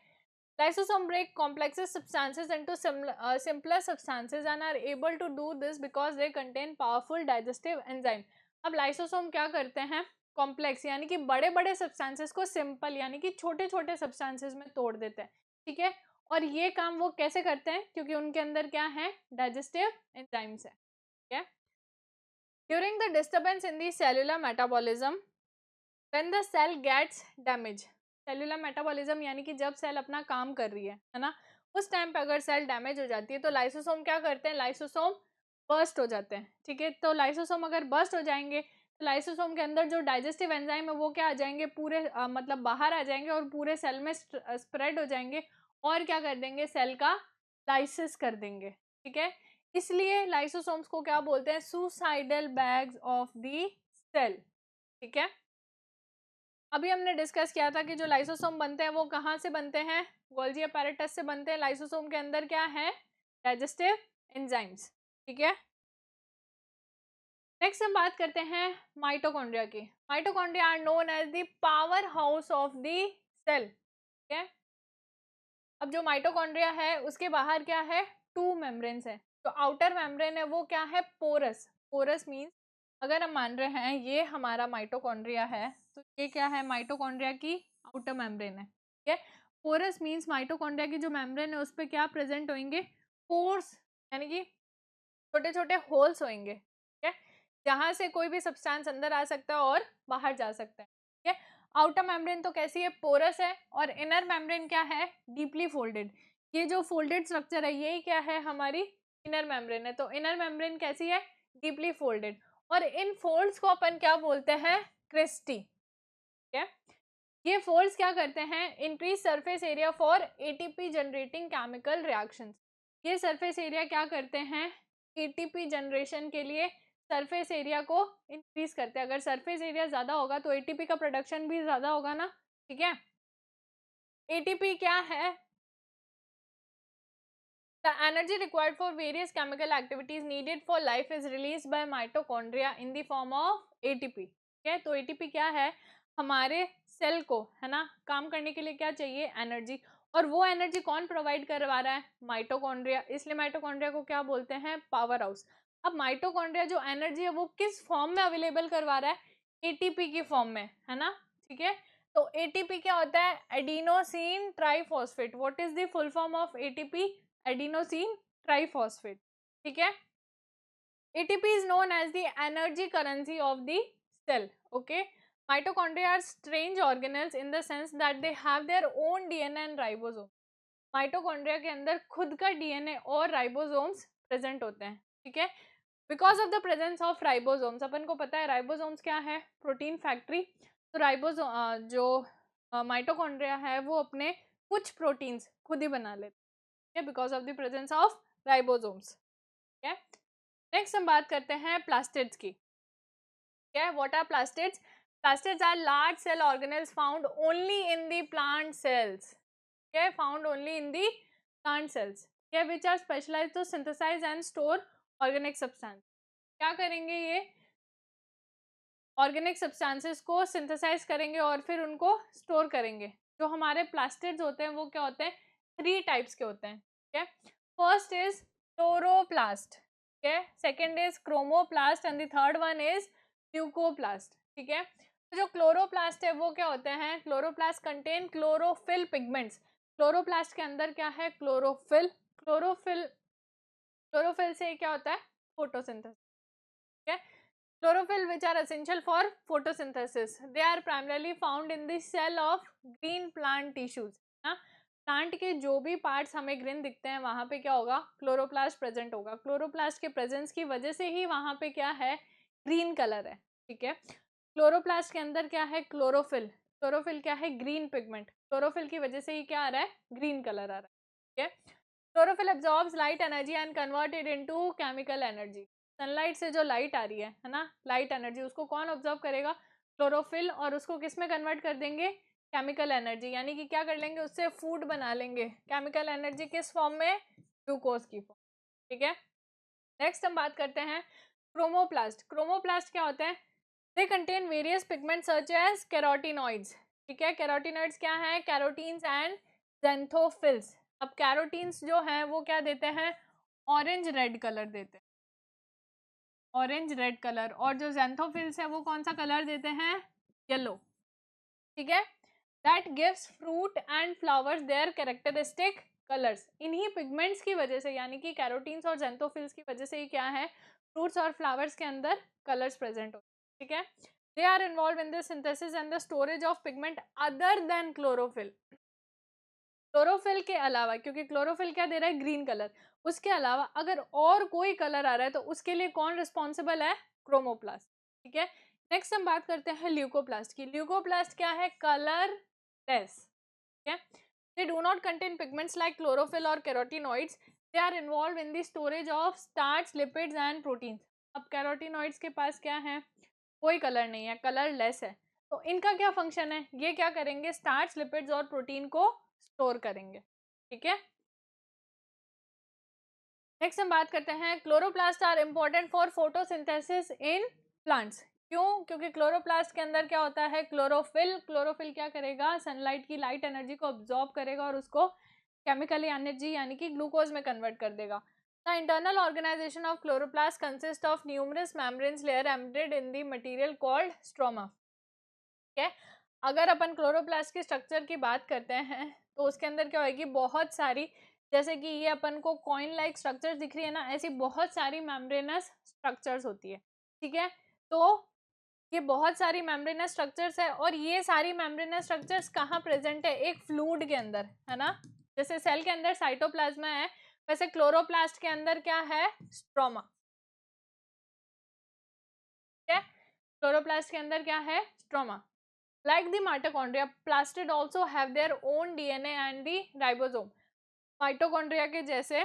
lysosome break complex substances into simpler substances and are able to do this because they contain powerful digestive enzyme। अब लाइसोसोम क्या करते हैं? कॉम्प्लेक्स यानी कि बड़े बड़े सब्सटेंसेस को सिंपल यानी कि छोटे छोटे सब्सटेंसेस में तोड़ देते हैं। ठीक है, और ये काम वो कैसे करते हैं? क्योंकि उनके अंदर क्या है? डाइजेस्टिव एंजाइम्स है। ठीक है, during the disturbance in the cellular metabolism when the cell gets damage. Cellular metabolism यानी कि जब सेल अपना काम कर रही है ना, उस टाइम पे अगर सेल डैमेज हो जाती है तो लाइसोसोम क्या करते हैं? लाइसोसोम बर्स्ट हो जाते हैं। ठीक है, तो लाइसोसोम अगर बर्स्ट हो जाएंगे तो लाइसोसोम के अंदर जो डाइजेस्टिव एंजाइम है वो क्या आ जाएंगे? पूरे मतलब बाहर आ जाएंगे और पूरे सेल में स्प्रेड हो जाएंगे और क्या कर देंगे? सेल का लाइसिस कर देंगे। ठीक है, इसलिए लाइसोसोम्स को क्या बोलते हैं? Suicidal bags of the cell. ठीक है, अभी हमने डिस्कस किया था कि जो लाइसोसोम बनते हैं वो कहाँ से बनते हैं? गोल्जी अपैरेटस से बनते हैं। लाइसोसोम के अंदर क्या है? Digestive enzymes. ठीक है, नेक्स्ट हम बात करते हैं माइटोकॉन्ड्रिया की। Mitochondria are known as the power house of the cell. ठीक है, अब जो माइटोकॉन्ड्रिया है उसके बाहर क्या है? टू मेम्ब्रेन्स है। तो आउटर मेम्ब्रेन है वो क्या है? पोरस। पोरस मीन्स अगर हम मान रहे हैं ये हमारा माइटोकॉन्ड्रिया है तो ये क्या है? माइटोकॉन्ड्रिया की आउटर मेम्ब्रेन है। ठीक है, पोरस मीन्स माइटोकॉन्ड्रिया की जो मेम्ब्रेन है उस पर क्या प्रेजेंट होंगे? पोर्स यानी कि छोटे छोटे होल्स होंगे। ठीक है, जहां से कोई भी सब्सटेंस अंदर आ सकता है और बाहर जा सकता है। ठीक है, आउटर मेम्ब्रेन तो कैसी है? पोरस है। और इनर मेम्ब्रेन क्या है? Deeply folded. ये जो फोल्डेड स्ट्रक्चर है यही क्या है? हमारी इनर मेम्ब्रेन है। तो इनर मेम्ब्रेन कैसी है? Deeply folded. और इन फोल्ड्स को अपन क्या बोलते हैं? क्रिस्टी। ठीक है, ये फोल्ड्स क्या करते हैं? Increase surface area for ATP generating chemical reactions. ये सरफेस एरिया क्या करते हैं? एटीपी जनरेशन के लिए सरफेस एरिया को इंक्रीज करते हैं। अगर सरफेस एरिया ज्यादा होगा तो एटीपी का प्रोडक्शन भी ज्यादा होगा ना। ठीक है, एटीपी क्या है? The energy required for various chemical activities needed for life is released by mitochondria in the form of ATP। ठीक है, तो ATP क्या है? हमारे सेल को है ना काम करने के लिए क्या चाहिए? एनर्जी। और वो एनर्जी कौन प्रोवाइड करवा रहा है? माइटोकॉन्ड्रिया। इसलिए माइटोकॉन्ड्रिया को क्या बोलते हैं? Power house. अब माइटोकॉन्ड्रिया जो एनर्जी है वो किस फॉर्म में अवेलेबल करवा रहा है? एटीपी की फॉर्म में, है ना। ठीक है, तो एटीपी क्या होता है? Adenosine triphosphate. What is the full form of ATP? Adenosine triphosphate. ठीक है, ATP is known as the energy currency of the cell। Okay, mitochondria are strange organelles in the sense that they have their own DNA and ribosome। Mitochondria के अंदर खुद का DNA और ribosomes present होते हैं। ठीक है, because of the presence of ribosomes, अपन को पता है राइबोसोम्स क्या है? Protein factory. तो राइबोसोम जो माइटोकॉन्ड्रिया है वो अपने कुछ प्रोटीन्स खुद ही बना लेते हैं because of the presence of ribosomes. ठीक है, नेक्स्ट हम बात करते हैं प्लास्टिड्स की। क्या है? What are plastids? Plastids are large cell organelles found only in the plant cells. क्या? Found only in the plant cells. क्या? Which are specialised to synthesise and store organic substance. क्या करेंगे ये? ऑर्गेनिक सब्सटेंसेस को synthesise करेंगे और फिर उनको स्टोर करेंगे। जो हमारे प्लास्टिड्स होते हैं वो क्या होते हैं, 3 टाइप्स के होते हैं, ठीक है। फर्स्ट इज क्लोरोप्लास्ट, ठीक है, second is chromoplast and the third one is leucoplast, ठीक है। तो जो क्लोरोप्लास्ट है वो क्या होते हैं, chloroplast contain chlorophyll pigments. Chloroplast के अंदर क्या है, क्लोरोफिल। क्लोरोफिल, क्लोरोफिल से क्या होता है, फोटोसिंथेसिस, ठीक है। Chlorophyll which are essential for photosynthesis. They are primarily found in the cell of green plant tissues. ना, प्लांट के जो भी पार्ट्स हमें ग्रीन दिखते हैं वहां पे क्या होगा, क्लोरोप्लास्ट प्रेजेंट होगा। क्लोरोप्लास्ट के प्रेजेंस की वजह से ही वहां पे क्या है, ग्रीन कलर है, ठीक है। क्लोरोप्लास्ट के अंदर क्या है, क्लोरोफिल। क्लोरोफिल क्या है, ग्रीन पिगमेंट। क्लोरोफिल की वजह से ही क्या आ रहा है, ग्रीन कलर आ रहा है, ठीक है। Chlorophyll absorbs light energy and convert it into chemical energy. Sunlight से जो लाइट आ रही है ना, लाइट एनर्जी, उसको कौन ऑब्जर्व करेगा, क्लोरोफिल, और उसको किस में कन्वर्ट कर देंगे, केमिकल एनर्जी, यानी कि क्या कर लेंगे, उससे फूड बना लेंगे। केमिकल एनर्जी किस फॉर्म में, ग्लूकोज की फॉर्म, ठीक है। नेक्स्ट हम बात करते हैं क्रोमोप्लास्ट। क्रोमोप्लास्ट क्या होते हैं, they contain various pigment such as carotenoids, ठीक है। कैरोटीनॉइड्स क्या है, कैरोटीन्स एंड ज़ैंथोफिल्स। अब कैरोटीन्स जो हैं वो क्या देते हैं, ऑरेंज रेड कलर देते हैं, ऑरेंज रेड कलर, और जो ज़ैंथोफिल्स है वो कौन सा कलर देते हैं, येलो, ठीक है। That gives fruit and flowers there characteristic colours. इन्हीं पिगमेंट्स की वजह से, यानी कि कैरोटीन्स और ज़ैंथोफिल्स की वजह से ही क्या है, फ्रूट्स और फ्लावर्स के अंदर कलर्स प्रेजेंट होते हैं, ठीक है। They are involve in the synthesis and the storage of pigment other than chlorophyll. Chlorophyll के अलावा, क्योंकि क्लोरोफिल क्या दे रहा है, ग्रीन कलर, उसके अलावा अगर और कोई कलर आ रहा है तो उसके लिए कौन रिस्पॉन्सिबल है, क्रोमोप्लास्ट, ठीक है। नेक्स्ट हम बात करते हैं ल्यूकोप्लास्ट की। ल्यूकोप्लास्ट क्या है, कलरलेस, ठीक है। They do not contain pigments like chlorophyll और carotenoids. They are involve in the storage of starch, lipids and proteins. अब कैरोटीनॉइड्स के पास क्या है, कोई कलर नहीं है, कलरलेस है, तो इनका क्या फंक्शन है, ये क्या करेंगे, स्टार्च, लिपिड्स और प्रोटीन को स्टोर करेंगे, ठीक है। नेक्स्ट हम बात करते हैं chloroplast are important for photosynthesis in plants. क्यों, क्योंकि क्लोरोप्लास्ट के अंदर क्या होता है, क्लोरोफिल। क्लोरोफिल क्या करेगा, सनलाइट की लाइट एनर्जी को ऑब्जॉर्ब करेगा और उसको केमिकल एनर्जी यानी कि ग्लूकोज में कन्वर्ट कर देगा। The internal organisation of chloroplast consist of numerous membranes layer embedded in the material called stroma, ठीक है। अगर अपन क्लोरोप्लास्ट के स्ट्रक्चर की बात करते हैं तो उसके अंदर क्या होगी, बहुत सारी, जैसे कि ये अपन को कॉइन लाइक स्ट्रक्चर्स दिख रही है ना, ऐसी बहुत सारी मेम्ब्रेनस स्ट्रक्चर्स होती है, ठीक है। तो ये बहुत सारी मेम्ब्रेनस स्ट्रक्चर्स है, और ये सारी मेम्ब्रेनस स्ट्रक्चर्स कहाँ प्रेजेंट है, एक फ्लूइड के अंदर, है ना। जैसे सेल के अंदर साइटोप्लाज्मा है, वैसे क्लोरोप्लास्ट के अंदर क्या है, स्ट्रोमा, ठीक है। क्लोरोप्लास्ट के अंदर क्या है, stroma. Like the mitochondria, plastid also have their own DNA and the ribosome. Mitochondria के जैसे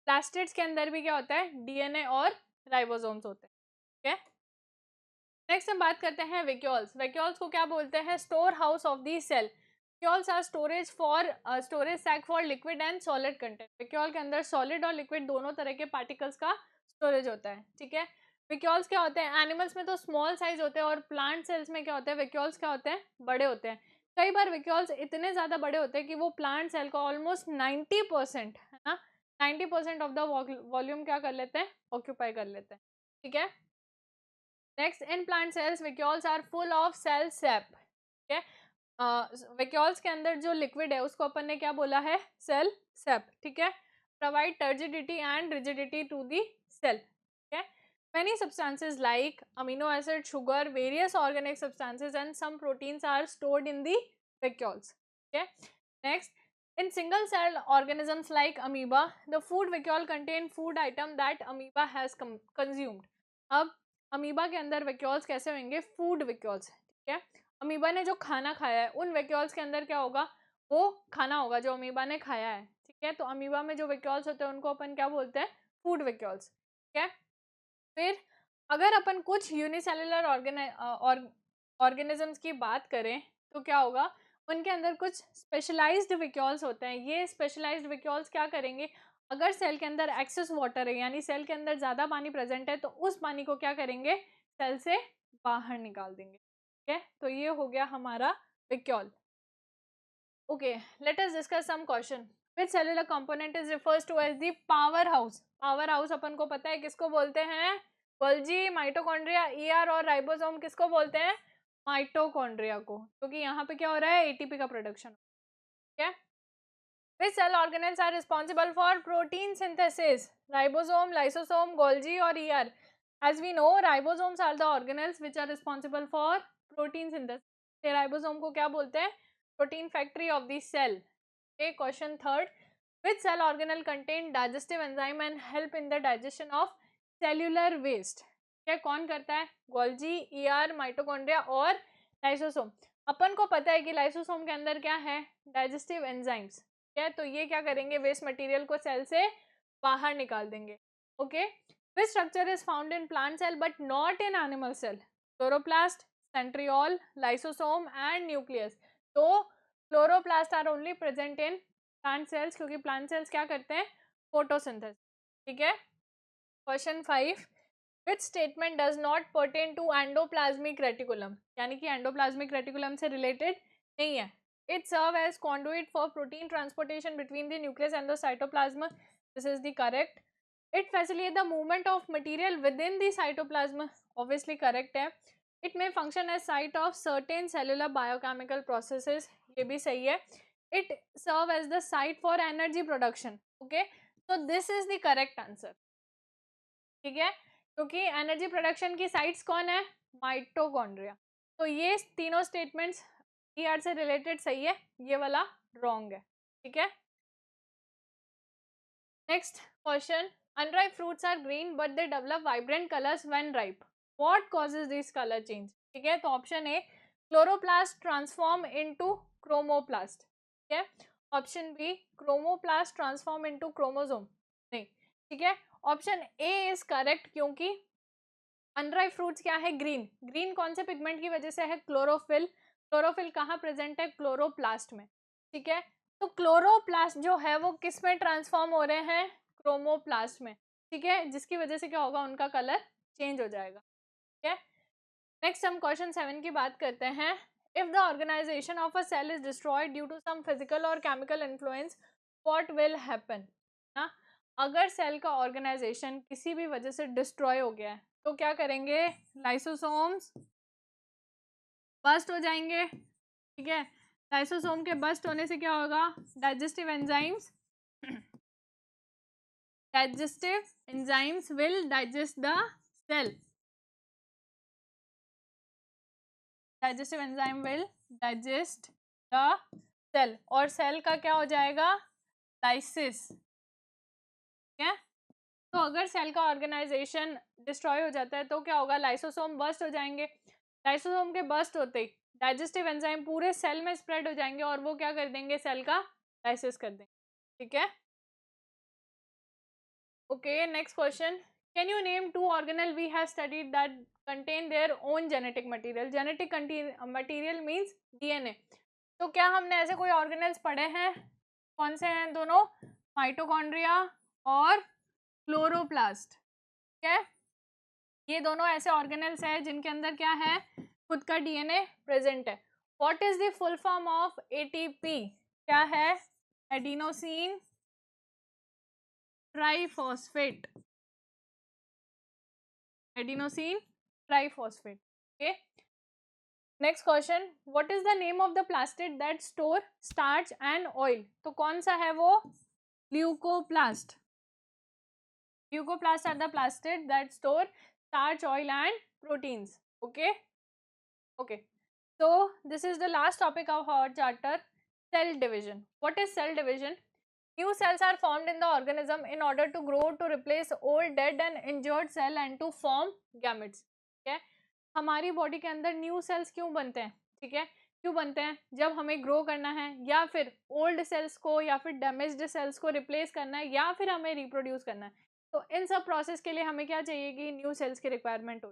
प्लास्टिड्स के अंदर भी क्या होता है, डीएनए और राइबोसोम्स होते हैं, ठीक है। नेक्स्ट हम बात करते हैं वैक्यूल्स। वैक्यूल्स को क्या बोलते हैं, store house of the cell. Vacuoles are storage sac for liquid and solid content. Vacuole के अंदर सॉलिड और लिक्विड दोनों तरह के पार्टिकल्स का स्टोरेज होता है, ठीक है। वैक्यूल्स क्या होते हैं, एनिमल्स में तो स्मॉल साइज होते हैं, और प्लांट सेल्स में क्या होते हैं, वैक्यूल्स क्या होते हैं, बड़े होते हैं। कई बार वैक्यूल्स इतने ज़्यादा बड़े होते हैं कि वो प्लांट सेल का ऑलमोस्ट 90%, है ना, 90% ऑफ द वॉल्यूम क्या कर लेते हैं, ऑक्यूपाई कर लेते हैं, ठीक है। Next, in plant cells vacuoles are full of cell sap, ठीक है। वैक्यूल्स के अंदर जो लिक्विड है उसको अपन ने क्या बोला है, सेल सैप, ठीक है। Provide turgidity and rigidity to the cell, ठीक है। Many substances like amino acid, sugar, various organic substances and some proteins are stored in the vacuoles. Okay. Next, in single cell organisms like amoeba, the food vacuole contain food item that amoeba has consumed. अब amoeba के अंदर vacuoles कैसे होंगे, food vacuoles, ठीक है। Amoeba ने जो खाना खाया है उन वैक्यूल्स के अंदर क्या होगा, वो खाना होगा जो अमीबा ने खाया है, ठीक है। तो अमीबा में जो वैक्यूल्स होते हैं उनको अपन क्या बोलते हैं, फूड वैक्यूल्स, ठीक है। फिर अगर अपन कुछ यूनिसेलुलर ऑर्गेनिजम्स की बात करें तो क्या होगा, उनके अंदर कुछ स्पेशलाइज्ड वैक्यूल्स होते हैं। ये स्पेशलाइज्ड वैक्यूल्स क्या करेंगे, अगर सेल के अंदर एक्सेस वाटर है, यानी सेल के अंदर ज़्यादा पानी प्रेजेंट है, तो उस पानी को क्या करेंगे, सेल से बाहर निकाल देंगे। ठीक है, तो ये हो गया हमारा vacuole. Okay, let us discuss some question. Which cellular component is refers to as the power house? Power house अपन को पता है किसको बोलते हैं? गोल्जी, माइटोकॉन्ड्रिया, ईआर और राइबोसोम किसको बोलते हैं? माइटोकॉन्ड्रिया को, क्योंकि यहाँ पे क्या हो रहा है? एटीपी का प्रोडक्शन। ठीक है, which cell organelles are responsible for protein synthesis? Ribosome, lysosome, Golgi or ER? As we know, ribosomes are the organelles which are responsible for protein synthesis. Ribosome को क्या बोलते हैं? Protein factory of the cell. Okay, question third. Which cell organelle contain digestive enzyme and help in the digestion of cellular waste? क्या कौन करता है? Golgi, ER, mitochondria और lysosome. अपन को पता है कि लाइसोसोम के अंदर क्या है? डाइजेस्टिव एंजाइम्स है, तो ये क्या करेंगे? वेस्ट मटेरियल को सेल से बाहर निकाल देंगे। Okay, which structure is found in plant cell but not in animal cell? Chloroplast, centriole, lysosome and nucleus. तो chloroplast are only present in plant cells, क्योंकि प्लांट सेल्स क्या करते हैं? फोटोसिंथेसिस। ठीक है, question 5, which statement does not pertain to endoplasmic reticulum? यानी कि endoplasmic reticulum से रिलेटेड नहीं है। It serve as conduit for protein transportation between the nucleus and the cytoplasm. This is the correct. It facilitates the movement of material within the cytoplasm. Obviously correct है. It may function as site of certain cellular biochemical processes. ये भी सही है. It serve as the site for energy production. Okay. So this is the correct answer. ठीक है, क्योंकि energy production की sites कौन है? माइटोकॉन्ड्रिया। तो ये तीनों स्टेटमेंट्स ईआर से रिलेटेड सही है, ये वाला रॉन्ग है। ठीक है, next question, unripe fruits are green but they develop vibrant colours when ripe, what causes this colour change? ठीक है, तो option A, chloroplast transform into chromoplast. ठीक है, option B, chromoplast transform into chromosome. नहीं, ठीक है, ऑप्शन ए इज करेक्ट, क्योंकि unripe fruits क्या है? ग्रीन। ग्रीन कौन से पिगमेंट की वजह से है? क्लोरोफिल। क्लोरोफिल कहाँ प्रेजेंट है? क्लोरोप्लास्ट में। ठीक है, तो क्लोरोप्लास्ट जो है वो किस में ट्रांसफॉर्म हो रहे हैं? क्रोमोप्लास्ट में। ठीक है, जिसकी वजह से क्या होगा? उनका कलर चेंज हो जाएगा। ठीक है, नेक्स्ट हम क्वेश्चन 7 की बात करते हैं। If the organisation of a cell is destroyed due to some physical or chemical influence, what will happen? ना, अगर सेल का ऑर्गेनाइजेशन किसी भी वजह से डिस्ट्रॉय हो गया है तो क्या करेंगे? लाइसोसोम्स बस्ट हो जाएंगे। ठीक है, लाइसोसोम के बस्ट होने से क्या होगा? Digestive enzymes will digest the cell. Digestive enzyme will digest the cell, और सेल का क्या हो जाएगा? लाइसिस। ठीक है, तो अगर सेल का ऑर्गेनाइजेशन डिस्ट्रॉय हो जाता है तो क्या होगा? लाइसोसोम बस्ट हो जाएंगे। लाइसोसोम के बस्ट होते ही डाइजेस्टिव एंजाइम पूरे सेल में स्प्रेड हो जाएंगे और वो क्या कर देंगे? सेल का लाइसिस कर देंगे। ठीक है, okay, next question, can you name 2 organelle we have studied that contain their own genetic material? Genetic material means DNA. तो क्या हमने ऐसे कोई ऑर्गेनल्स पढ़े हैं? कौन से हैं दोनों? माइटोकॉन्ड्रिया और क्लोरोप्लास्ट। ठीक है, ये दोनों ऐसे ऑर्गेनल्स हैं जिनके अंदर क्या है? खुद का डीएनए प्रेजेंट है। What is the full form of ATP? क्या है? Adenosine triphosphate. Adenosine triphosphate. Okay, next question, what is the name of the plastid that store starch and oil? तो कौन सा है वो? Leucoplast. Leucoplasts are the plastid that store starch, oil and proteins. Okay. Okay. So this is the last topic of our chapter, cell division. What is cell division? New cells are formed in the organism in order to grow, to replace old, dead and injured cell and to form gametes. ठीक है, हमारी body के अंदर new sales क्यों बनते हैं? ठीक है, क्यों बनते हैं? जब हमें ग्रो करना है, या फिर ओल्ड सेल्स को या फिर डैमेज्ड सेल्स को रिप्लेस करना है, या फिर हमें रिप्रोड्यूस करना है। तो इन सब प्रोसेस के लिए हमें क्या चाहिए? कि न्यू सेल्स की रिक्वायरमेंट हो।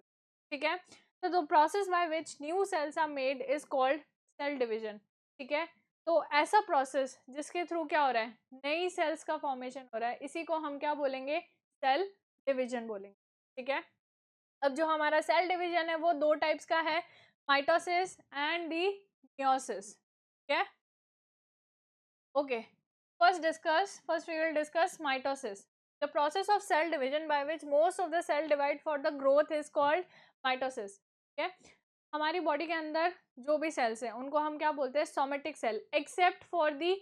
ठीक है, तो the process by which new cells are made is called cell division. ठीक है, तो ऐसा प्रोसेस जिसके थ्रू क्या हो रहा है? नई सेल्स का फॉर्मेशन हो रहा है, इसी को हम क्या बोलेंगे? सेल डिविजन बोलेंगे। ठीक है, अब जो हमारा सेल डिवीजन है वो दो टाइप्स का है, माइटोसिस एंड दी मियोसिस. ठीक है, okay. First we will discuss mitosis. The process of cell division by which most of the cell divide for the growth is called mitosis. ठीक है, हमारी बॉडी के अंदर जो भी सेल्स हैं उनको हम क्या बोलते हैं, somatic cell, except for the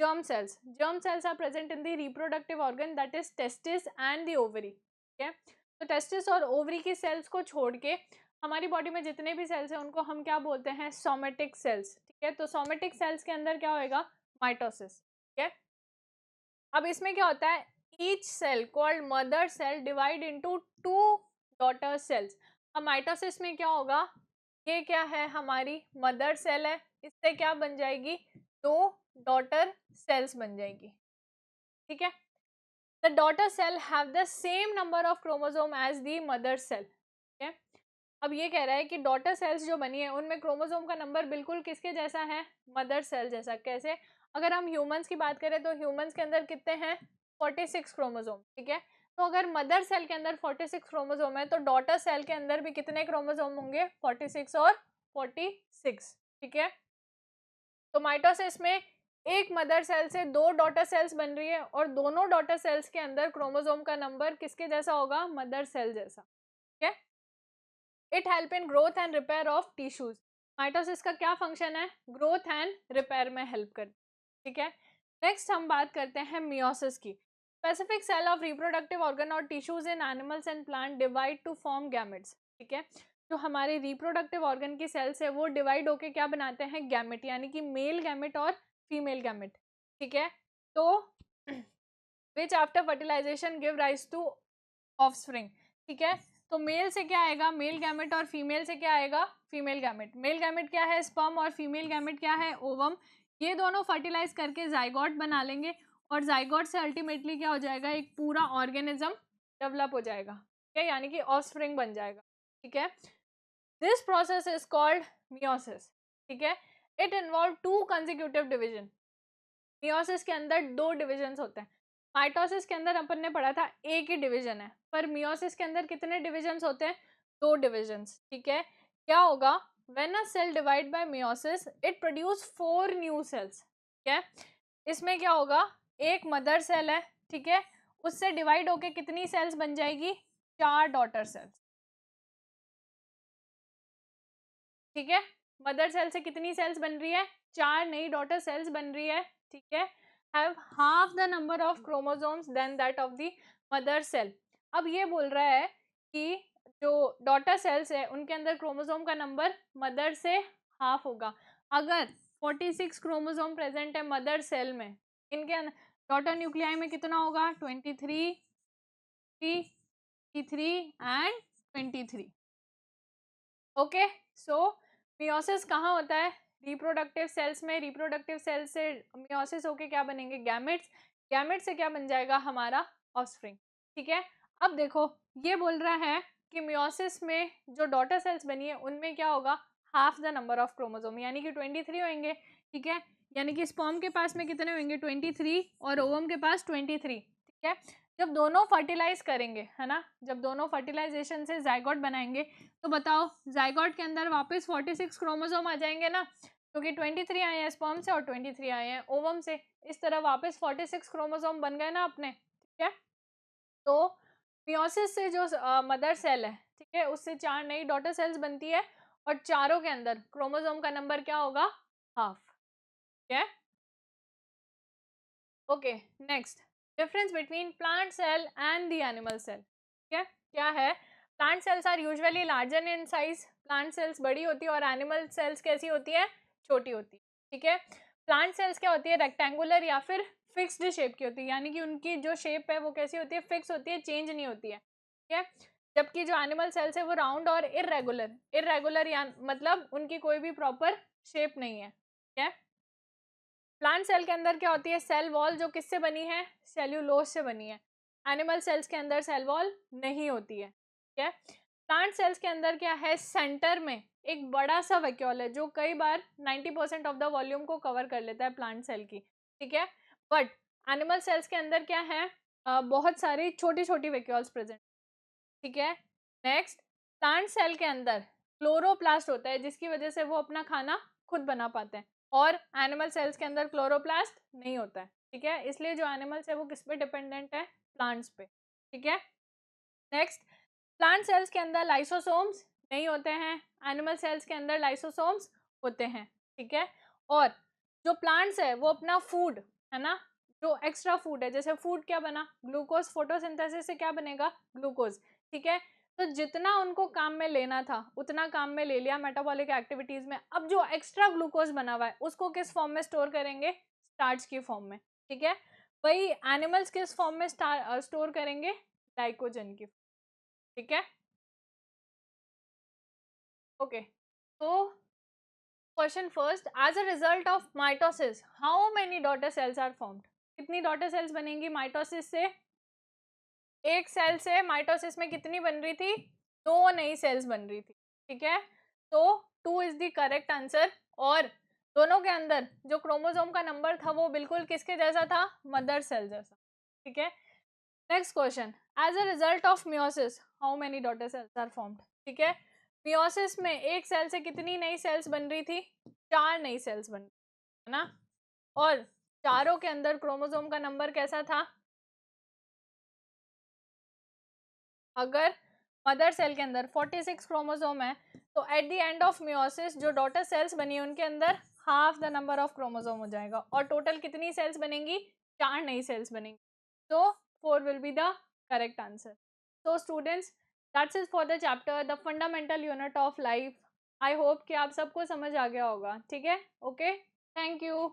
germ cells. Germ cells are present in the reproductive organ, that is testis and the ovary. ठीक है, तो टेस्टिस और ओवरी की सेल्स को छोड़ के हमारी बॉडी में जितने भी सेल्स हैं उनको हम क्या बोलते हैं, सोमेटिक सेल्स. ठीक है, तो सोमेटिक सेल्स के अंदर क्या होएगा, माइटोसिस. ठीक है, अब इसमें क्या होता है, each cell called mother cell divide into two daughter cells. अब माइटोसिस में क्या होगा, ये क्या है, हमारी मदर सेल है, इससे क्या बन जाएगी, दो डॉटर सेल्स बन जाएगी. ठीक है, the daughter cell have the same number of chromosome as the mother cell. ठीक है, अब ये कह रहा है कि डॉटर सेल्स जो बनी है उनमें क्रोमोसोम का नंबर बिल्कुल किसके जैसा है, मदर सेल जैसा. कैसे, अगर हम ह्यूमंस की बात करें तो ह्यूमंस के अंदर कितने हैं, 46 क्रोमोसोम. ठीक है, तो अगर मदर सेल के अंदर 46 क्रोमोसोम है तो डॉटर सेल के अंदर भी कितने क्रोमोसोम होंगे, 46 और 46. ठीक है, तो माइटोसिस में एक मदर सेल से दो डॉटर सेल्स बन रही है और दोनों डॉटर सेल्स के अंदर क्रोमोसोम का नंबर किसके जैसा होगा, मदर सेल जैसा. ठीक है, it help in growth and repair of tissues. Mitosis का क्या फंक्शन है, ग्रोथ एंड रिपेयर में हेल्प कर. ठीक है, नेक्स्ट हम बात करते हैं मियोसिस की. Specific cell of reproductive organ or tissues in animals and plant divide to form gametes. ठीक है, जो हमारे रिप्रोडक्टिव ऑर्गन की सेल्स है वो डिवाइड होके क्या बनाते हैं, गैमेट, यानी कि मेल गैमेट और फीमेल गैमेट. ठीक है, तो which after fertilisation give rise to offspring. ठीक है, तो मेल से क्या आएगा, मेल गैमेट, और फीमेल से क्या आएगा, फीमेल गैमेट. मेल गैमेट क्या है, स्पर्म, और फीमेल गैमेट क्या है, ओवम. ये दोनों फर्टिलाइज करके जाइगोट बना लेंगे और जाइगोट से अल्टीमेटली क्या हो जाएगा, एक पूरा ऑर्गेनिज्म डेवलप हो जाएगा. ठीक है, यानी कि ऑफस्प्रिंग बन जाएगा. ठीक है, this process is called meiosis. ठीक है, it involve to consecutive division. Meiosis के अंदर दो डिविजन होते हैं. माइटोसिस के अंदर अपन ने पढ़ा था एक ही डिवीजन है, पर मियोसिस के अंदर कितने डिविजन होते हैं, दो डिविजन. ठीक है, क्या होगा, when a cell divide by meiosis it produce 4 new cells. ठीक है, इसमें क्या होगा, एक मदर सेल है, ठीक है, उससे डिवाइड होके कितनी सेल्स बन जाएगी, 4 डॉटर सेल्स. ठीक है, मदर सेल से कितनी सेल्स बन रही है, 4 नई डॉटर सेल्स बन रही है. ठीक है, have half the number of chromosomes than that of the mother cell. अब ये बोल रहा है कि जो डॉटर सेल्स है उनके अंदर क्रोमोसोम का नंबर मदर से हाफ होगा. अगर 46 क्रोमोसोम प्रेजेंट है मदर सेल में, इनके डॉटर न्यूक्लियाई में कितना होगा, 23, 3 एंड 23. ओके, सो मियोसिस कहाँ होता है, रिप्रोडक्टिव सेल्स में. रिप्रोडक्टिव सेल्स से मियोसिस होके क्या बनेंगे, गैमेट्स. गैमेट से क्या बन जाएगा, हमारा ऑफस्प्रिंग. ठीक है, अब देखो ये बोल रहा है कि मियोसिस में जो डॉटर सेल्स बनी है उनमें क्या होगा, half the number of chromosome, यानी कि 23 होंगे. ठीक है, यानी कि स्पर्म के पास में कितने होंगे, 23, और ओवम के पास 23. ठीक है, जब दोनों फर्टिलाइज करेंगे, है ना, जब दोनों फर्टिलाइजेशन से जाइगोट बनाएंगे तो बताओ जाइगोट के अंदर वापस 46 क्रोमोसोम आ जाएंगे ना, क्योंकि 23 आए हैं स्पर्म से और 23 आए हैं ओवम से. इस तरह वापस 46 क्रोमोसोम बन गए ना अपने. ठीक है, तो मियोसिस से जो मदर सेल है, ठीक है, उससे 4 नई डॉटर सेल्स बनती है और चारों के अंदर क्रोमोसोम का नंबर क्या होगा, हाफ. ठीक है, okay. Next, difference between plant cell and the animal cell. ठीक है, क्या है, plant cells are usually larger in size. Plant cells बड़ी होती है और एनिमल सेल्स कैसी होती है, छोटी होती है. ठीक है, प्लांट सेल्स क्या होती है, रेक्टेंगुलर या फिर फिक्स्ड शेप की होती है, यानी कि उनकी जो शेप है वो कैसी होती है, फिक्स होती है, चेंज नहीं होती है. ठीक है, जबकि जो एनिमल सेल्स है वो राउंड और इरेगुलर. इरेगुलर या मतलब उनकी कोई भी प्रॉपर शेप नहीं है. ठीक है, प्लांट सेल के अंदर क्या होती है, सेल वॉल, जो किससे बनी है, सेल्यूलोज से बनी है. एनिमल सेल्स के अंदर सेल वॉल नहीं होती है. ठीक है, प्लांट सेल्स के अंदर क्या है, सेंटर में एक बड़ा सा वैक्यूल है जो कई बार 90% ऑफ द वॉल्यूम को कवर कर लेता है प्लांट सेल की. ठीक है, बट एनिमल सेल्स के अंदर क्या है, बहुत सारी छोटी छोटी वैक्यूल्स प्रेजेंट. ठीक है, नेक्स्ट, प्लांट सेल के अंदर क्लोरोप्लास्ट होता है जिसकी वजह से वो अपना खाना खुद बना पाते हैं, और एनिमल सेल्स के अंदर क्लोरोप्लास्ट नहीं होता है, ठीक है। इसलिए जो एनिमल्स है वो किस पे डिपेंडेंट है, प्लांट्स पे, ठीक है। नेक्स्ट, प्लांट सेल्स के अंदर लाइसोसोम्स नहीं होते हैं, एनिमल सेल्स के अंदर लाइसोसोम्स होते हैं, ठीक है। और जो प्लांट्स है वो अपना फूड है ना, जो एक्स्ट्रा फूड है, जैसे फूड क्या बना, ग्लूकोज, फोटोसिंथेसिस से क्या बनेगा, ग्लूकोज, ठीक है। तो जितना उनको काम में लेना था उतना काम में ले लिया मेटाबॉलिक एक्टिविटीज में। अब जो एक्स्ट्रा ग्लूकोज बना हुआ है उसको किस फॉर्म में स्टोर करेंगे, स्टार्च की फॉर्म में, ठीक है। वही एनिमल्स किस फॉर्म में स्टोर करेंगे, ग्लाइकोजन की, ठीक है। ओके, तो question first, as a result of mitosis how many daughter cells are formed, कितनी डॉटर सेल्स बनेंगी माइटोसिस से, एक सेल से माइटोसिस में कितनी बन रही थी, दो नई सेल्स बन रही थी, ठीक है। तो 2 इज द करेक्ट आंसर, और दोनों के अंदर जो क्रोमोसोम का नंबर था वो बिल्कुल किसके जैसा था, मदर सेल जैसा, ठीक है। Next question, as a result of meiosis how many daughter cells are formed, ठीक है। मियोसिस में एक सेल से कितनी नई सेल्स बन रही थी, 4 नई सेल्स बन रही, है ना। और चारों के अंदर क्रोमोसोम का नंबर कैसा था, अगर मदर सेल के अंदर 46 क्रोमोसोम है तो at the end of meiosis जो डॉटर सेल्स बनी है उनके अंदर half the number of chromosome हो जाएगा, और टोटल कितनी सेल्स बनेंगी, 4 नई सेल्स बनेंगी। तो 4 will be the correct answer. So students, that's it for the chapter the fundamental unit of life. I hope कि आप सबको समझ आ गया होगा, ठीक है। Okay, thank you.